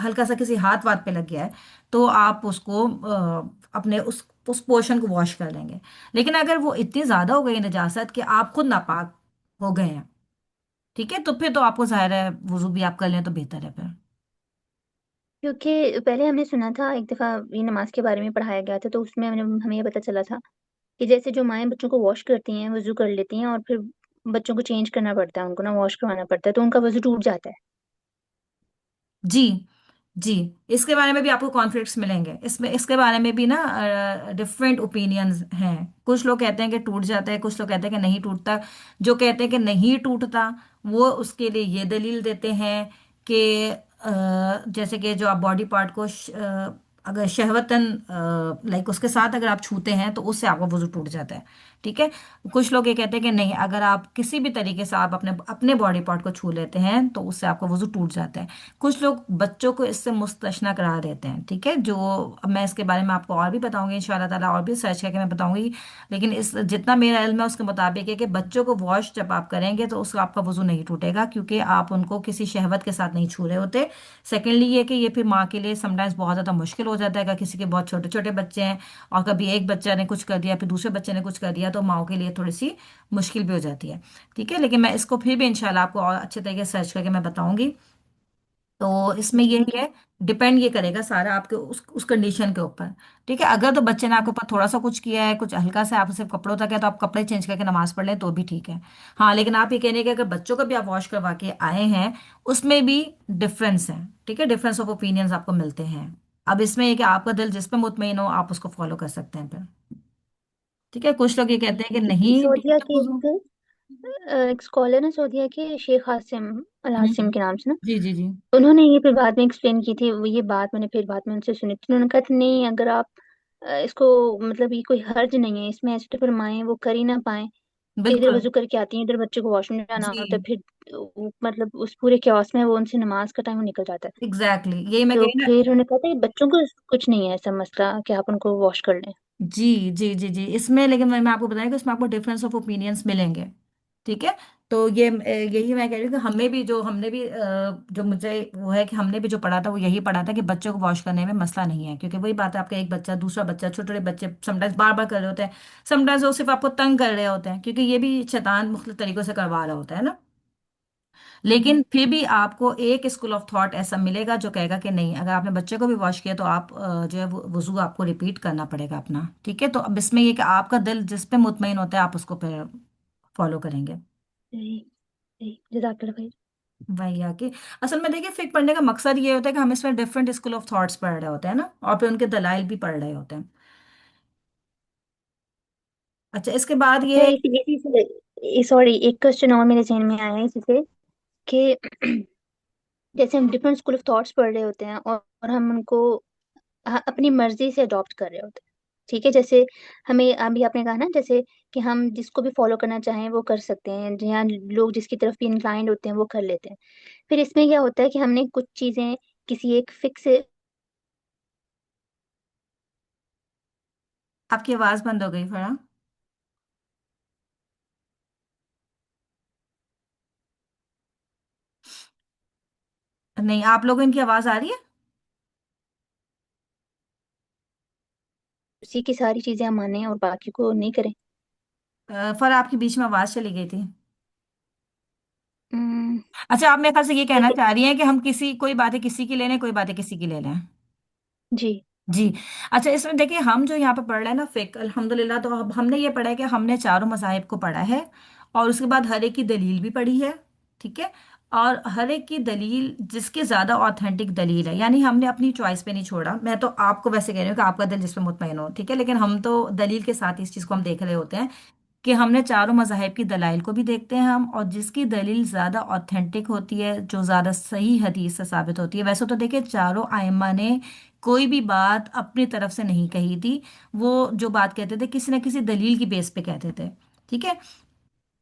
ہلکا سا کسی ہاتھ واتھ پہ لگ گیا ہے تو آپ اس کو اپنے اس پورشن کو واش کر لیں گے۔ لیکن اگر وہ اتنی زیادہ ہو گئی نجاست کہ آپ خود ناپاک ہو گئے ہیں، ٹھیک ہے، تو پھر تو آپ کو ظاہر ہے وضو بھی آپ کر لیں تو بہتر ہے پھر۔ کیونکہ پہلے ہم نے سنا تھا ایک دفعہ یہ نماز کے بارے میں پڑھایا گیا تھا تو اس میں ہمیں یہ پتہ چلا تھا کہ جیسے جو مائیں بچوں کو واش کرتی ہیں وضو کر لیتی ہیں اور پھر بچوں کو چینج کرنا پڑتا ہے، ان کو نا واش کروانا پڑتا ہے تو ان کا وضو ٹوٹ جاتا ہے۔ جی جی، اس کے بارے میں بھی آپ کو کانفلکٹس ملیں گے، اس میں اس کے بارے میں بھی نا ڈفرینٹ اوپینینز ہیں، کچھ لوگ کہتے ہیں کہ ٹوٹ جاتا ہے، کچھ لوگ کہتے ہیں کہ نہیں ٹوٹتا۔ جو کہتے ہیں کہ نہیں ٹوٹتا وہ اس کے لیے یہ دلیل دیتے ہیں کہ جیسے کہ جو آپ باڈی پارٹ کو اگر شہوتاً لائک اس کے ساتھ اگر آپ چھوتے ہیں تو اس سے آپ کا وضو ٹوٹ جاتا ہے، ٹھیک ہے۔ کچھ لوگ یہ کہتے ہیں کہ نہیں، اگر آپ کسی بھی طریقے سے آپ اپنے باڈی پارٹ کو چھو لیتے ہیں تو اس سے آپ کا وضو ٹوٹ جاتا ہے۔ کچھ لوگ بچوں کو اس سے مستثنیٰ قرار دیتے ہیں، ٹھیک ہے، جو اب میں اس کے بارے میں آپ کو اور بھی بتاؤں گی انشاءاللہ تعالیٰ، اور بھی سرچ کر کے میں بتاؤں گی، لیکن اس جتنا میرا علم ہے اس کے مطابق ہے کہ بچوں کو واش جب آپ کریں گے تو اس کا آپ کا وضو نہیں ٹوٹے گا، کیونکہ آپ ان کو کسی شہوت کے ساتھ نہیں چھو رہے ہوتے۔ سیکنڈلی یہ کہ یہ پھر ماں کے لیے سم ٹائمز بہت زیادہ مشکل ہو جاتا ہے، اگر کسی کے بہت چھوٹے چھوٹے بچے ہیں اور کبھی ایک بچہ نے کچھ کر دیا پھر دوسرے بچے نے کچھ کر دیا تو ماؤں کے لیے تھوڑی سی مشکل بھی ہو جاتی ہے، ٹھیک ہے، لیکن میں اس کو پھر بھی انشاءاللہ آپ کو اور اچھے طریقے سے سرچ کر کے میں بتاؤں گی۔ तो इसमें ठीक यही है। है, डिपेंड ये करेगा सारा आपके उस कंडीशन के ऊपर। ठीक है, अगर तो बच्चे ने आपके ऊपर थोड़ा सा कुछ किया है, कुछ हल्का सा, आप सिर्फ कपड़ों तक है, तो आप कपड़े चेंज करके नमाज पढ़ लें तो भी ठीक है। हाँ, लेकिन आप ये कहने कि अगर बच्चों को भी आप वॉश करवा के आए हैं, उसमें भी डिफरेंस है। ठीक है, डिफरेंस ऑफ ओपिनियंस आपको मिलते हैं। अब इसमें ये कि आपका दिल जिस पे मुतमईन हो आप उसको फॉलो कर सकते हैं फिर। ठीक है, कुछ लोग ये कहते हैं कि नहीं सऊदीया जब के वुजू। एक स्कॉलर है सऊदीया के, शेख हासिम अल हासिम हम्म। के नाम से ना, जी जी जी। उन्होंने ये फिर बाद में एक्सप्लेन की थी, ये बात मैंने फिर बाद में उनसे सुनी थी। उन्होंने कहा था नहीं, अगर आप इसको, मतलब ये कोई हर्ज नहीं है इसमें, ऐसे तो फिर माएँ वो कर ही ना पाए। इधर बिल्कुल। वजू करके आती हैं, इधर बच्चे को वॉशरूम जाना होता है, जी, फिर मतलब उस पूरे क्यास में वो उनसे नमाज का टाइम निकल जाता है। एग्जैक्टली यही मैं तो कही ना। फिर उन्होंने कहा था कि बच्चों को कुछ नहीं है ऐसा मसला कि आप उनको वॉश कर लें। जी जी जी जी, इसमें लेकिन मैं आपको बताया कि इसमें आपको डिफरेंस ऑफ ओपिनियंस मिलेंगे। ठीक है, तो ये यही मैं कह रही हूँ कि हमें भी जो हमने भी जो मुझे वो है कि हमने भी जो पढ़ा था वो यही पढ़ा था कि बच्चों को वॉश करने में मसला नहीं है, क्योंकि वही बात है, आपका एक बच्चा दूसरा बच्चा, छोटे छोटे बच्चे समटाइम्स बार बार कर रहे होते हैं, समटाइम्स वो सिर्फ आपको तंग कर रहे होते हैं, क्योंकि ये भी शैतान मुख्तलिफ तरीकों से करवा रहा होता है ना। हम्म। लेकिन फिर भी आपको एक स्कूल ऑफ थॉट ऐसा मिलेगा जो कहेगा कि नहीं, अगर आपने बच्चे को भी वॉश किया तो आप जो है वुजू आपको रिपीट करना पड़ेगा अपना। ठीक है, तो अब इसमें ये कि आपका दिल जिस पे मुतमईन होता है आप उसको फिर फॉलो करेंगे। सही। सही, जज़ाकल्लाह खैर। वही आके असल में देखिए, फिक पढ़ने का मकसद ये होता है कि हम इसमें डिफरेंट स्कूल ऑफ थॉट्स पढ़ रहे होते हैं ना, और फिर उनके दलाइल भी पढ़ रहे होते हैं। अच्छा, इसके बाद अच्छा, ये है इसी इसी से सॉरी, एक क्वेश्चन और मेरे जहन में आया है इसी से कि जैसे हम डिफरेंट स्कूल ऑफ थॉट्स पढ़ रहे होते हैं और हम उनको अपनी मर्जी से अडॉप्ट कर रहे होते हैं। ठीक है, जैसे हमें अभी आपने कहा ना, जैसे कि हम जिसको भी फॉलो करना चाहें वो कर सकते हैं, जहाँ लोग जिसकी तरफ भी इंक्लाइंड होते हैं वो कर लेते हैं। फिर इसमें क्या होता है कि हमने कुछ चीजें किसी एक फिक्स। आपकी आवाज बंद हो गई फरा। नहीं, आप लोगों की आवाज आ रही है? उसी की सारी चीजें हम माने और बाकी को नहीं करें। फरा, आपकी बीच में आवाज चली गई थी। हम्म, अच्छा, आप मेरे ख्याल से ये कहना जैसे। चाह रही हैं कि हम किसी कोई बातें किसी की ले लें, कोई बातें किसी की ले लें। जी। जी। अच्छा, इसमें देखिए हम जो यहाँ पे पढ़ रहे हैं ना फिक, अल्हम्दुलिल्लाह, तो अब हमने ये पढ़ा है कि हमने चारों मज़ाहिब को पढ़ा है, और उसके बाद हर एक की दलील भी पढ़ी है। ठीक है, और हर एक की दलील जिसकी ज़्यादा ऑथेंटिक दलील है, यानी हमने अपनी चॉइस पे नहीं छोड़ा। मैं तो आपको वैसे कह रही हूँ कि आपका दिल जिस पे मुतमईन हो, ठीक है, लेकिन हम तो दलील के साथ इस चीज़ को हम देख रहे होते हैं कि हमने चारों मज़ाहिब की दलाइल को भी देखते हैं हम, और जिसकी दलील ज़्यादा ऑथेंटिक होती है, जो ज़्यादा सही हदीस से साबित होती है। वैसे तो देखिए चारों आइम्मा ने कोई भी बात अपनी तरफ से नहीं कही थी, वो जो बात कहते थे किसी न किसी दलील की बेस पे कहते थे। ठीक है,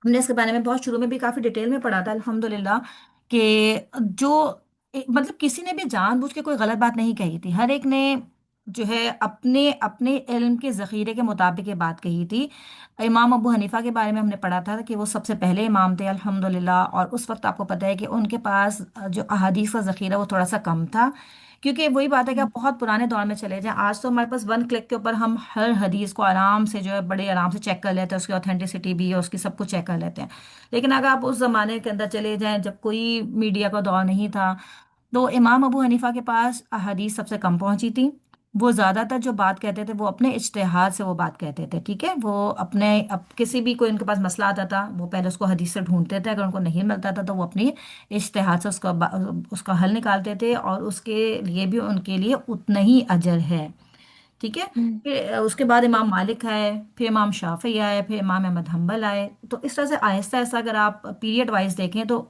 हमने इसके बारे में बहुत शुरू में भी काफी डिटेल में पढ़ा था अल्हम्दुलिल्लाह, कि जो मतलब किसी ने भी जानबूझ के कोई गलत बात नहीं कही थी, हर एक ने जो है अपने अपने इल्म के जखीरे के मुताबिक ये बात कही थी। इमाम अबू हनीफा के बारे में हमने पढ़ा था कि वो सबसे पहले इमाम थे अल्हम्दुलिल्लाह, और उस वक्त आपको पता है कि उनके पास जो अहादीस का जखीरा वो थोड़ा सा कम था, क्योंकि वही बात है कि आप बहुत पुराने दौर में चले जाएं, आज तो हमारे पास वन क्लिक के ऊपर हम हर हदीस को आराम से जो है बड़े आराम से चेक कर लेते हैं, उसकी ऑथेंटिसिटी भी है, उसकी सब कुछ चेक कर लेते हैं। लेकिन अगर आप उस जमाने के अंदर चले जाएं जब कोई मीडिया का दौर नहीं था, तो इमाम अबू हनीफा के पास हदीस सबसे कम पहुंची थी। वो ज्यादातर जो बात कहते थे वो अपने इज्तिहाद से वो बात कहते थे। ठीक है, वो अपने अब किसी भी कोई इनके पास मसला आता था वो पहले उसको हदीस से ढूंढते थे, अगर उनको नहीं मिलता था तो वो अपनी इज्तिहाद से उसका हल निकालते थे, और उसके लिए भी उनके लिए उतना ही अजर है। ठीक है, हम्म। फिर उसके बाद इमाम सही। मालिक आए, फिर इमाम शाफी आए, फिर इमाम अहमद हम्बल आए। तो इस तरह से आहिस्ता आहिस्ता अगर आप पीरियड वाइज देखें तो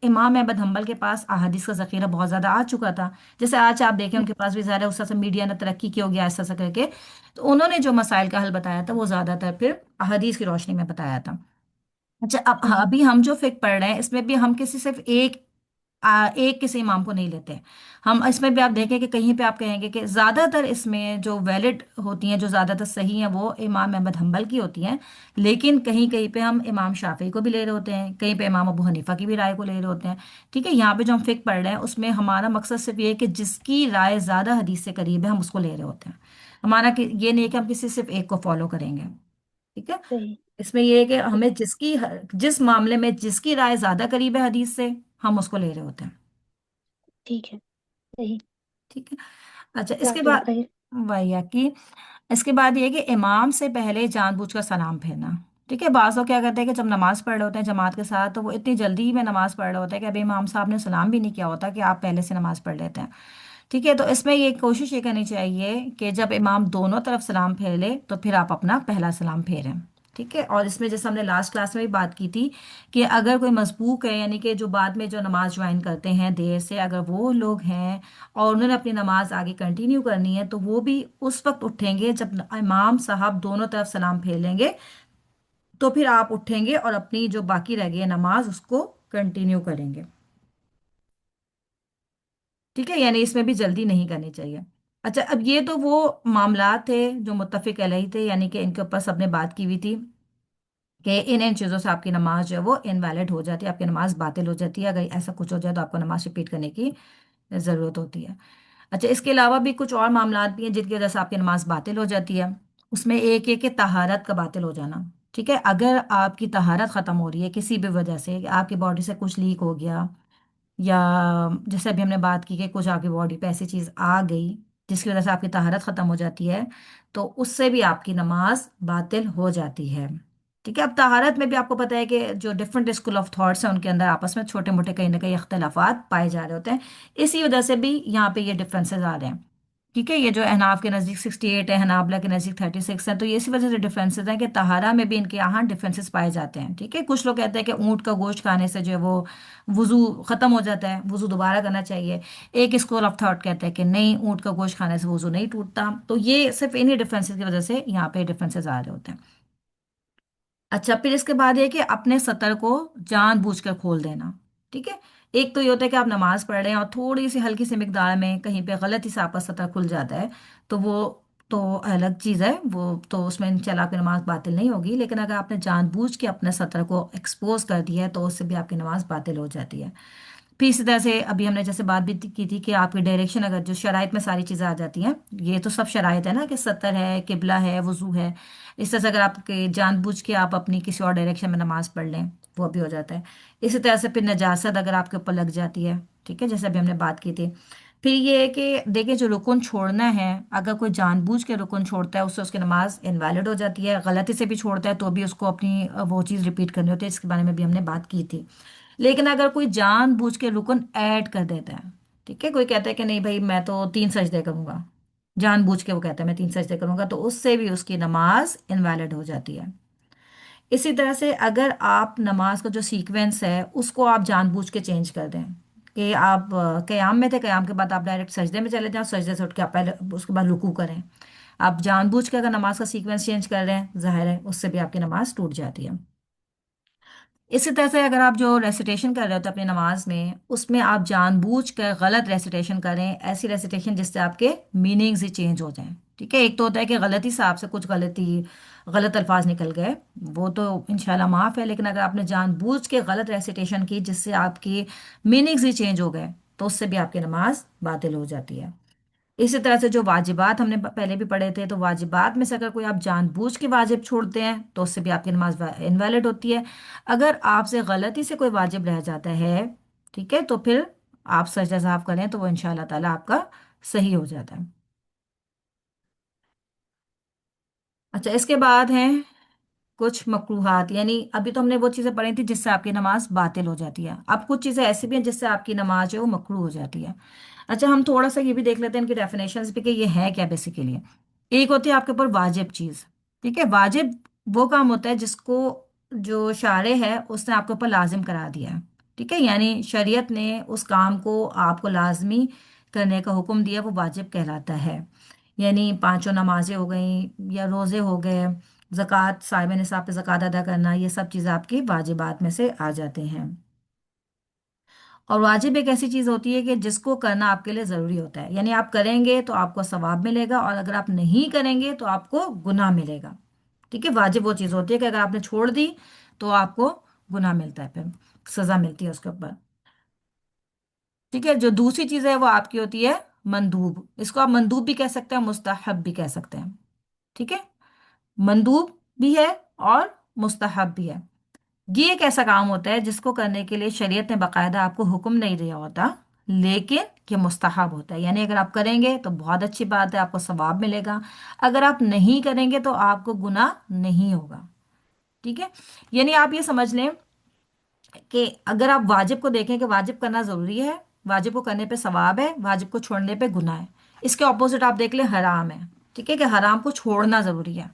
इमाम अहमद हम्बल के पास अहादीस का जखीरा बहुत ज़्यादा आ चुका था। जैसे आज आप देखें उनके पास भी ज़्यादा, उस तरह से मीडिया ने तरक्की की होगी ऐसा ऐसा करके, तो उन्होंने जो मसाइल का हल बताया था वो ज़्यादातर फिर अहादीस की रोशनी में बताया था। अच्छा, अब हाँ, सही। अभी हम जो फिक पढ़ रहे हैं इसमें भी हम किसी सिर्फ एक किसी इमाम को नहीं लेते। हम इसमें भी आप देखें कि कहीं पे आप कहेंगे कि ज्यादातर इसमें जो वैलिड होती हैं, जो ज्यादातर सही हैं, वो इमाम अहमद हम्बल की होती हैं। लेकिन कहीं कहीं पे हम इमाम शाफी को भी ले रहे होते हैं, कहीं पे इमाम अबू हनीफा की भी राय को ले रहे होते हैं। ठीक है, यहाँ पे जो हम फिक पढ़ रहे हैं उसमें हमारा मकसद सिर्फ ये है कि जिसकी राय ज्यादा हदीस से करीब है हम उसको ले रहे होते हैं। हमारा ये नहीं है कि हम किसी सिर्फ एक को फॉलो करेंगे। ठीक है, सही। इसमें ये है कि सही। हमें जिस मामले में जिसकी राय ज्यादा करीब है हदीस से हम उसको ले रहे होते हैं। ٹھیک ہے، صحیح۔ ٹھیک ہے. اچھا اس کے جزاک اللہ بعد خیر۔ وہی کہ اس کے بعد یہ کہ امام سے پہلے جان بوجھ کر سلام پھیرنا. ٹھیک ہے. بعض لوگ کیا کرتے ہیں کہ جب نماز پڑھ رہے ہوتے ہیں جماعت کے ساتھ تو وہ اتنی جلدی میں نماز پڑھ رہے ہوتے ہیں کہ ابھی امام صاحب نے سلام بھی نہیں کیا ہوتا کہ آپ پہلے سے نماز پڑھ لیتے ہیں. ٹھیک ہے. تو اس میں یہ کوشش یہ کرنی چاہیے کہ جب امام دونوں طرف سلام پھیر لے تو پھر آپ اپنا پہلا سلام پھیریں. ٹھیک ہے. اور اس میں جیسے ہم نے لاسٹ کلاس میں بھی بات کی تھی کہ اگر کوئی مسبوق ہے یعنی کہ جو بعد میں جو نماز جوائن کرتے ہیں دیر سے، اگر وہ لوگ ہیں اور انہوں نے اپنی نماز آگے کنٹینیو کرنی ہے تو وہ بھی اس وقت اٹھیں گے جب امام صاحب دونوں طرف سلام پھیر لیں گے. تو پھر آپ اٹھیں گے اور اپنی جو باقی رہ گئی ہے نماز اس کو کنٹینیو کریں گے. ٹھیک ہے. یعنی اس میں بھی جلدی نہیں کرنی چاہیے. اچھا اب یہ تو وہ معاملات تھے جو متفق علیہ تھے، یعنی کہ ان کے اوپر سب نے بات کی ہوئی تھی کہ ان چیزوں سے آپ کی نماز جو ہے وہ انویلڈ ہو جاتی ہے، آپ کی نماز باطل ہو جاتی ہے. اگر ایسا کچھ ہو جائے تو آپ کو نماز ریپیٹ کرنے کی ضرورت ہوتی ہے. اچھا اس کے علاوہ بھی کچھ اور معاملات بھی ہیں جن کی وجہ سے آپ کی نماز باطل ہو جاتی ہے. اس میں ایک ہے کہ طہارت کا باطل ہو جانا. ٹھیک ہے. اگر آپ کی طہارت ختم ہو رہی ہے کسی بھی وجہ سے، کہ آپ کی باڈی سے کچھ لیک ہو گیا، یا جیسے ابھی ہم نے بات کی کہ کچھ آپ کی باڈی پہ ایسی چیز آ گئی جس کی وجہ سے آپ کی طہارت ختم ہو جاتی ہے، تو اس سے بھی آپ کی نماز باطل ہو جاتی ہے. ٹھیک ہے. اب طہارت میں بھی آپ کو پتہ ہے کہ جو ڈفرینٹ اسکول آف تھاٹس ہیں ان کے اندر آپس میں چھوٹے موٹے کہیں نہ کہیں اختلافات پائے جا رہے ہوتے ہیں. اسی وجہ سے بھی یہاں پہ یہ ڈفرینسز آ رہے ہیں. ٹھیک ہے. یہ جو احناف کے نزدیک 68 ہے، حنابلہ کے نزدیک 36 ہے، تو یہ اسی وجہ سے ڈفرینسز ہیں کہ طہارہ میں بھی ان کے یہاں ڈفرینسز پائے جاتے ہیں. ٹھیک ہے. کچھ لوگ کہتے ہیں کہ اونٹ کا گوشت کھانے سے جو ہے وہ وضو ختم ہو جاتا ہے، وضو دوبارہ کرنا چاہیے. ایک اسکول آف تھاٹ کہتا ہے کہ نہیں، اونٹ کا گوشت کھانے سے وضو نہیں ٹوٹتا. تو یہ صرف انہی ڈفرینسز کی وجہ سے یہاں پہ ڈفرینسز آ رہے ہوتے ہیں. اچھا پھر اس کے بعد یہ کہ اپنے سطر کو جان بوجھ کر کھول دینا. ٹھیک ہے. ایک تو یہ ہوتا ہے کہ آپ نماز پڑھ رہے ہیں اور تھوڑی سی ہلکی سی مقدار میں کہیں پہ غلطی سے آپ کا سطر کھل جاتا ہے، تو وہ تو الگ چیز ہے، وہ تو اس میں انشاءاللہ آپ کی نماز باطل نہیں ہوگی. لیکن اگر آپ نے جان بوجھ کے اپنے سطر کو ایکسپوز کر دیا ہے تو اس سے بھی آپ کی نماز باطل ہو جاتی ہے. پھر اسی طرح سے ابھی ہم نے جیسے بات بھی کی تھی کہ آپ کی ڈائریکشن اگر جو شرائط میں ساری چیزیں آ جاتی ہیں، یہ تو سب شرائط ہے نا کہ سطر ہے، قبلہ ہے، وضو ہے. اس طرح سے اگر آپ کے جان بوجھ کے آپ اپنی کسی اور ڈائریکشن میں نماز پڑھ لیں وہ بھی ہو جاتا ہے. اسی طرح سے پھر نجاست اگر آپ کے اوپر لگ جاتی ہے، ٹھیک ہے، جیسے ابھی ہم نے بات کی تھی. پھر یہ ہے کہ دیکھیں جو رکن چھوڑنا ہے، اگر کوئی جان بوجھ کے رکن چھوڑتا ہے اس سے اس کی نماز انویلڈ ہو جاتی ہے. غلطی سے بھی چھوڑتا ہے تو بھی اس کو اپنی وہ چیز ریپیٹ کرنی ہوتی ہے. اس کے بارے میں بھی ہم نے بات کی تھی. لیکن اگر کوئی جان بوجھ کے رکن ایڈ کر دیتا ہے، ٹھیک ہے، کوئی کہتا ہے کہ نہیں بھائی میں تو 3 سجدے کروں گا، جان بوجھ کے وہ کہتا ہے میں 3 سجدے کروں گا، تو اس سے بھی اس کی نماز انویلڈ ہو جاتی ہے. اسی طرح سے اگر آپ نماز کا جو سیکوینس ہے اس کو آپ جان بوجھ کے چینج کر دیں کہ آپ قیام میں تھے، قیام کے بعد آپ ڈائریکٹ سجدے میں چلے جائیں، سجدے سے اٹھ کے آپ پہلے اس کے بعد رکوع کریں. آپ جان بوجھ کے اگر نماز کا سیکوینس چینج کر رہے ہیں، ظاہر ہے اس سے بھی آپ کی نماز ٹوٹ جاتی ہے. اسی طرح سے اگر آپ جو ریسیٹیشن کر رہے ہوتے ہیں اپنی نماز میں، اس میں آپ جان بوجھ کر غلط ریسیٹیشن کریں، ایسی ریسیٹیشن جس سے آپ کے میننگز ہی چینج ہو جائیں. ٹھیک ہے. ایک تو ہوتا ہے کہ غلطی سے آپ سے کچھ غلط الفاظ نکل گئے، وہ تو انشاءاللہ معاف ہے. لیکن اگر آپ نے جان بوجھ کے غلط ریسیٹیشن کی جس سے آپ کی میننگز ہی چینج ہو گئے تو اس سے بھی آپ کی نماز باطل ہو جاتی ہے. اسی طرح سے جو واجبات ہم نے پہلے بھی پڑھے تھے، تو واجبات میں سے اگر کوئی آپ جان بوجھ کے واجب چھوڑتے ہیں تو اس سے بھی آپ کی نماز انویلڈ ہوتی ہے. اگر آپ سے غلطی سے کوئی واجب رہ جاتا ہے، ٹھیک ہے، تو پھر آپ سجدہ صاف کریں تو وہ ان شاء اللہ تعالیٰ آپ کا صحیح ہو جاتا ہے. اچھا اس کے بعد ہیں کچھ مکروہات. یعنی ابھی تو ہم نے وہ چیزیں پڑھی تھی جس سے آپ کی نماز باطل ہو جاتی ہے. اب کچھ چیزیں ایسی بھی ہیں جس سے آپ کی نماز جو ہے وہ مکروہ ہو جاتی ہے. اچھا ہم تھوڑا سا یہ بھی دیکھ لیتے ہیں ان کی ڈیفینیشنز بھی کہ یہ ہے کیا بیسیکلی. ایک ہوتی ہے آپ کے اوپر واجب چیز. ٹھیک ہے. واجب وہ کام ہوتا ہے جس کو جو شارع ہے اس نے آپ کے اوپر لازم کرا دیا ہے. ٹھیک ہے. یعنی شریعت نے اس کام کو آپ کو لازمی کرنے کا حکم دیا، وہ واجب کہلاتا ہے. یعنی پانچوں نمازیں ہو گئیں یا روزے ہو گئے، زکوٰۃ، صاحب نصاب پہ زکوٰۃ ادا کرنا، یہ سب چیزیں آپ کی واجبات میں سے آ جاتے ہیں. اور واجب ایک ایسی چیز ہوتی ہے کہ جس کو کرنا آپ کے لیے ضروری ہوتا ہے. یعنی آپ کریں گے تو آپ کو ثواب ملے گا، اور اگر آپ نہیں کریں گے تو آپ کو گناہ ملے گا. ٹھیک ہے. واجب وہ چیز ہوتی ہے کہ اگر آپ نے چھوڑ دی تو آپ کو گناہ ملتا ہے، پھر سزا ملتی ہے اس کے اوپر. ٹھیک ہے. جو دوسری چیز ہے وہ آپ کی ہوتی ہے مندوب. اس کو آپ مندوب بھی کہہ سکتے ہیں، مستحب بھی کہہ سکتے ہیں. ٹھیک ہے. مندوب بھی ہے اور مستحب بھی ہے. یہ ایک ایسا کام ہوتا ہے جس کو کرنے کے لیے شریعت نے باقاعدہ آپ کو حکم نہیں دیا ہوتا، लेकिन ये मुस्तहब होता है, यानी अगर आप करेंगे तो बहुत अच्छी बात है, आपको सवाब मिलेगा। अगर आप नहीं करेंगे तो आपको गुनाह नहीं होगा। ठीक है, यानी आप ये समझ लें कि अगर आप वाजिब को देखें कि वाजिब करना ज़रूरी है, वाजिब को करने पे सवाब है, वाजिब को छोड़ने पे गुनाह है। इसके ऑपोजिट आप देख लें, हराम है। ठीक है, कि हराम को छोड़ना ज़रूरी है।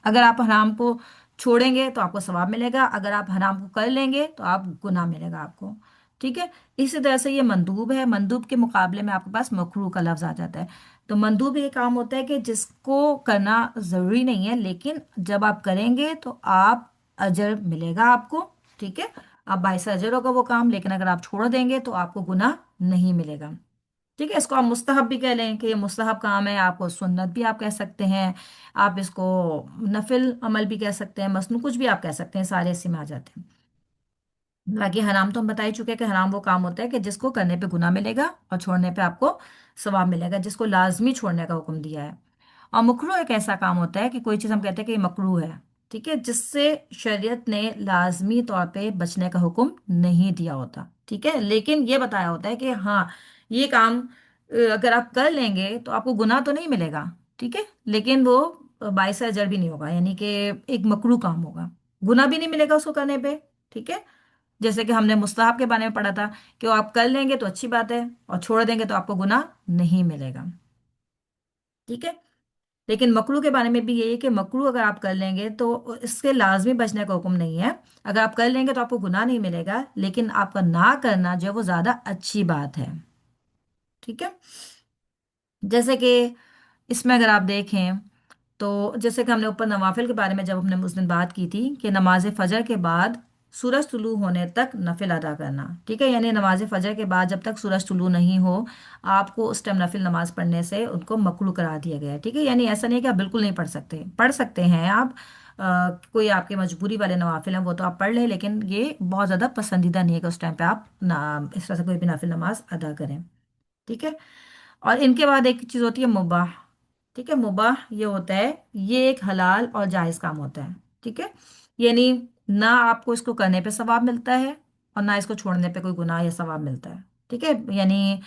अगर आप हराम को छोड़ेंगे तो आपको सवाब मिलेगा, अगर आप हराम को कर लेंगे तो आप गुनाह मिलेगा आपको। ठीक है, इसी तरह से ये मंदूब है। मंदूब के मुकाबले में आपके पास मकरूह का लफ्ज़ आ जाता है। तो मंदूब ये काम होता है कि जिसको करना ज़रूरी नहीं है, लेकिन जब आप करेंगे तो आप अजर मिलेगा आपको। ठीक है, आप बाइस अजर होगा वो काम, लेकिन अगर आप छोड़ देंगे तो आपको गुनाह नहीं मिलेगा। ठीक है, इसको आप मुस्तहब भी कह लें कि ये मुस्तहब काम है, आपको सुन्नत भी आप कह सकते हैं, आप इसको नफिल अमल भी कह सकते हैं, मसनू कुछ भी आप कह सकते हैं, सारे इसी में आ जाते हैं। बाकी हराम तो हम बता ही चुके हैं कि हराम वो काम होता है कि जिसको करने पे गुनाह मिलेगा और छोड़ने पे आपको सवाब मिलेगा, जिसको लाजमी छोड़ने का हुक्म दिया है। और मकरूह एक ऐसा काम होता है कि कोई चीज़ हम कहते हैं कि ये मकरूह है, ठीक है, जिससे शरीयत ने लाजमी तौर पे बचने का हुक्म नहीं दिया होता। ठीक है, लेकिन ये बताया होता है कि हाँ, ये काम अगर आप कर लेंगे तो आपको गुनाह तो नहीं मिलेगा। ठीक है, लेकिन वो बाइस अजर भी नहीं होगा, यानी कि एक मकरूह काम होगा, गुनाह भी नहीं मिलेगा उसको करने पे। ठीक है, जैसे कि हमने मुस्तहब के बारे में पढ़ा था कि वो आप कर लेंगे तो अच्छी बात है, और छोड़ देंगे तो आपको गुनाह नहीं मिलेगा। ठीक है, लेकिन मकरू के बारे में भी यही है कि मकरू अगर आप कर लेंगे तो इससे लाजमी बचने का हुक्म नहीं है। अगर आप कर लेंगे तो आपको गुनाह नहीं मिलेगा, लेकिन आपका ना करना जो है वो ज़्यादा अच्छी बात है। ठीक है, जैसे कि इसमें अगर आप देखें तो जैसे कि हमने ऊपर नवाफिल के बारे में जब हमने उस दिन बात की थी कि नमाज फजर के बाद सूरज तुलू होने तक नफिल अदा करना। ठीक है, यानी नमाज फजर के बाद जब तक सूरज तुलू नहीं हो, आपको उस टाइम नफिल नमाज पढ़ने से उनको मकरू करा दिया गया है। ठीक है, यानी ऐसा नहीं है कि आप बिल्कुल नहीं पढ़ सकते, पढ़ सकते हैं आप। कोई आपके मजबूरी वाले नवाफिल हैं वो तो आप पढ़ लें, लेकिन ये बहुत ज़्यादा पसंदीदा नहीं है कि उस टाइम पे आप ना इस तरह से कोई भी नफिल नमाज अदा करें। ठीक है, और इनके बाद एक चीज़ होती है मुबाह। ठीक है, मुबाह ये होता है, ये एक हलाल और जायज़ काम होता है। ठीक है, यानी ना आपको इसको करने पे सवाब मिलता है और ना इसको छोड़ने पे कोई गुनाह या सवाब मिलता है। ठीक है, यानी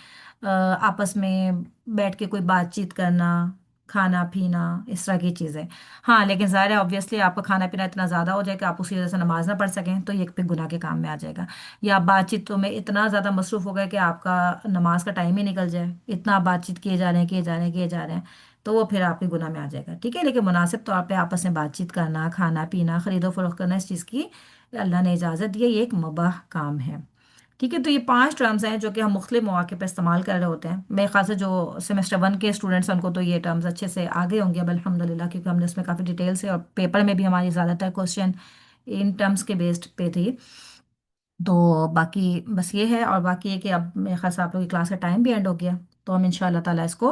आपस में बैठ के कोई बातचीत करना, खाना पीना, इस तरह की चीज़ें। हाँ, लेकिन ज़ाहिर है ऑब्वियसली आपका खाना पीना इतना ज़्यादा हो जाए कि आप उसी वजह से नमाज ना पढ़ सकें, तो ये फिर गुनाह के काम में आ जाएगा। या आप बातचीतों में इतना ज़्यादा मसरूफ़ हो गए कि आपका नमाज का टाइम ही निकल जाए, इतना आप बातचीत किए जा रहे हैं, किए जा रहे हैं, किए जा रहे हैं, तो वो फिर आपके गुनाह में आ जाएगा। ठीक है, लेकिन मुनासिब तौर पे आपस में बातचीत करना, खाना पीना, खरीदो फरोख्त करना, इस चीज़ की अल्लाह ने इजाज़त दी है, ये एक मुबाह काम है। ठीक है, तो ये पांच टर्म्स हैं जो कि हम मुख्तलिफ मौके पर इस्तेमाल कर रहे होते हैं। मेरे ख्याल से जो सेमेस्टर वन के स्टूडेंट्स हैं उनको तो ये टर्म्स अच्छे से आ गए होंगे अब अल्हम्दुलिल्लाह, क्योंकि हमने उसमें काफ़ी डिटेल से, और पेपर में भी हमारी ज़्यादातर क्वेश्चन इन टर्म्स के बेस्ड पे थी। तो बाकी बस ये है, और बाकी ये कि अब मेरे ख्याल से आप लोग की क्लास का टाइम भी एंड हो गया, तो हम इंशाल्लाह ताला इसको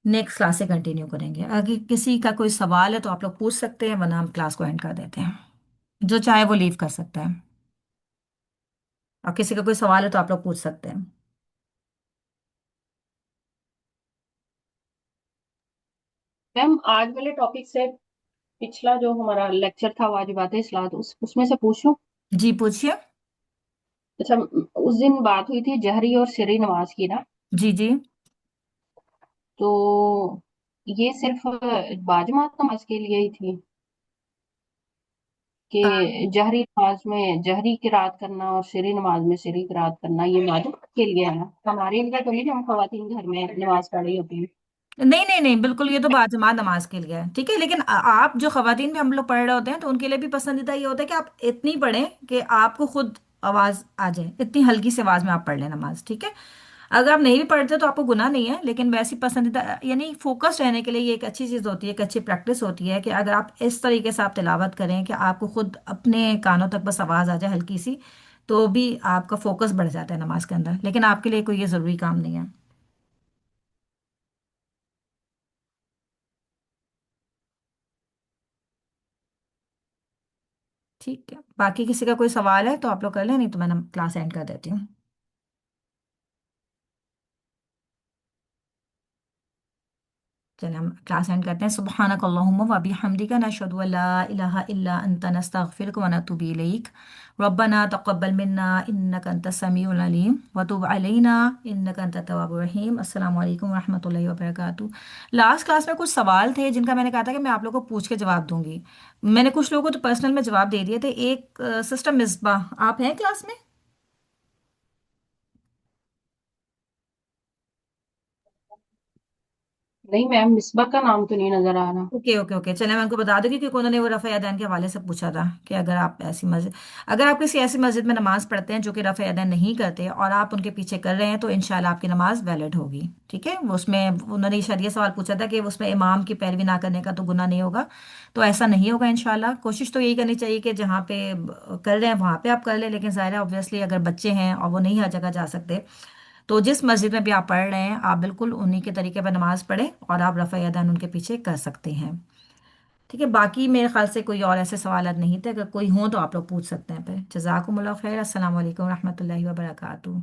नेक्स्ट क्लास से कंटिन्यू करेंगे। अगर किसी का कोई सवाल है तो आप लोग पूछ सकते हैं, वरना हम क्लास को एंड कर देते हैं। जो चाहे वो लीव कर सकता है, और किसी का कोई सवाल है तो आप लोग पूछ सकते हैं। मैम आज वाले टॉपिक से पिछला जो हमारा लेक्चर था वाजिबात इस्लात, उसमें से पूछूं? जी पूछिए। अच्छा, उस दिन बात हुई थी जहरी और सिरी नमाज की ना, जी जी। तो ये सिर्फ बाजमात नमाज के लिए ही थी कि जहरी नमाज में जहरी किरात करना और सिरी नमाज में सिरी किरात करना ये वाजिब के लिए है ना? हमारे लिए तो नहीं, हम खवातीन घर में नमाज पढ़ रही होती हैं। नहीं नहीं नहीं, बिल्कुल ये तो बाजमात नमाज के लिए है। ठीक है, लेकिन आप जो खवातीन भी हम लोग पढ़ रहे होते हैं तो उनके लिए भी पसंदीदा ये होता है कि आप इतनी पढ़ें कि आपको खुद आवाज आ जाए, इतनी हल्की सी आवाज में आप पढ़ लें नमाज। ठीक है, अगर आप नहीं भी पढ़ते तो आपको गुनाह नहीं है, लेकिन वैसी पसंदीदा यानी फोकस रहने के लिए ये एक अच्छी चीज़ होती है, एक अच्छी प्रैक्टिस होती है कि अगर आप इस तरीके से आप तिलावत करें कि आपको खुद अपने कानों तक बस आवाज़ आ जाए हल्की सी, तो भी आपका फोकस बढ़ जाता है नमाज के अंदर। लेकिन आपके लिए कोई ये ज़रूरी काम नहीं है। ठीक है, बाकी किसी का कोई सवाल है तो आप लोग कर लें, नहीं तो मैं क्लास एंड कर देती हूँ। चलिए हम क्लास एंड करते हैं। सुब्हानक अल्लाहुम्मा व बिहम्दिका नशहदु अल्ला इलाहा इल्ला अंता नस्तगफिरुका व नतूबु इलैक। रब्बना तक़ब्बल मिन्ना इन्नका अंतस समीउल अलीम व तुब अलैना इन्नका अंतत तव्वाबुर रहीम। अस्सलामु अलैकुम व रहमतुल्लाहि व बरकातुहू। लास्ट क्लास में कुछ सवाल थे जिनका मैंने कहा था कि मैं आप लोगों को पूछ के जवाब दूंगी। मैंने कुछ लोगों को तो पर्सनल में जवाब दे दिए थे। एक सिस्टर मिसबा, आप हैं क्लास में? नहीं मैम, मिसबा का नाम तो नहीं नजर आ रहा। ओके ओके ओके, चले मैं उनको बता दूंगी क्योंकि उन्होंने वो रफ़ा यदैन के हवाले से पूछा था कि अगर आप ऐसी मस्जिद, अगर आप किसी ऐसी मस्जिद में नमाज पढ़ते हैं जो कि रफ़ा यदैन नहीं करते और आप उनके पीछे कर रहे हैं तो इंशाल्लाह आपकी नमाज वैलिड होगी। ठीक है, वो उसमें उन्होंने शायद ये सवाल पूछा था कि उसमें इमाम की पैरवी ना करने का तो गुनाह नहीं होगा। तो ऐसा नहीं होगा इंशाल्लाह। कोशिश तो यही करनी चाहिए कि जहाँ पे कर रहे हैं वहाँ पे आप कर लें, लेकिन ज़ाहिर है ऑब्वियसली अगर बच्चे हैं और वो नहीं हर जगह जा सकते तो जिस मस्जिद में भी आप पढ़ रहे हैं आप बिल्कुल उन्हीं के तरीके पर नमाज पढ़ें और आप रफ़ा यदैन उनके पीछे कर सकते हैं। ठीक है, बाकी मेरे ख्याल से कोई और ऐसे सवाल नहीं थे। अगर कोई हो तो आप लोग पूछ सकते हैं। फिर जज़ाकुमुल्लाह खैर। अस्सलाम वालेकुम रहमतुल्लाहि व बरकातुहू।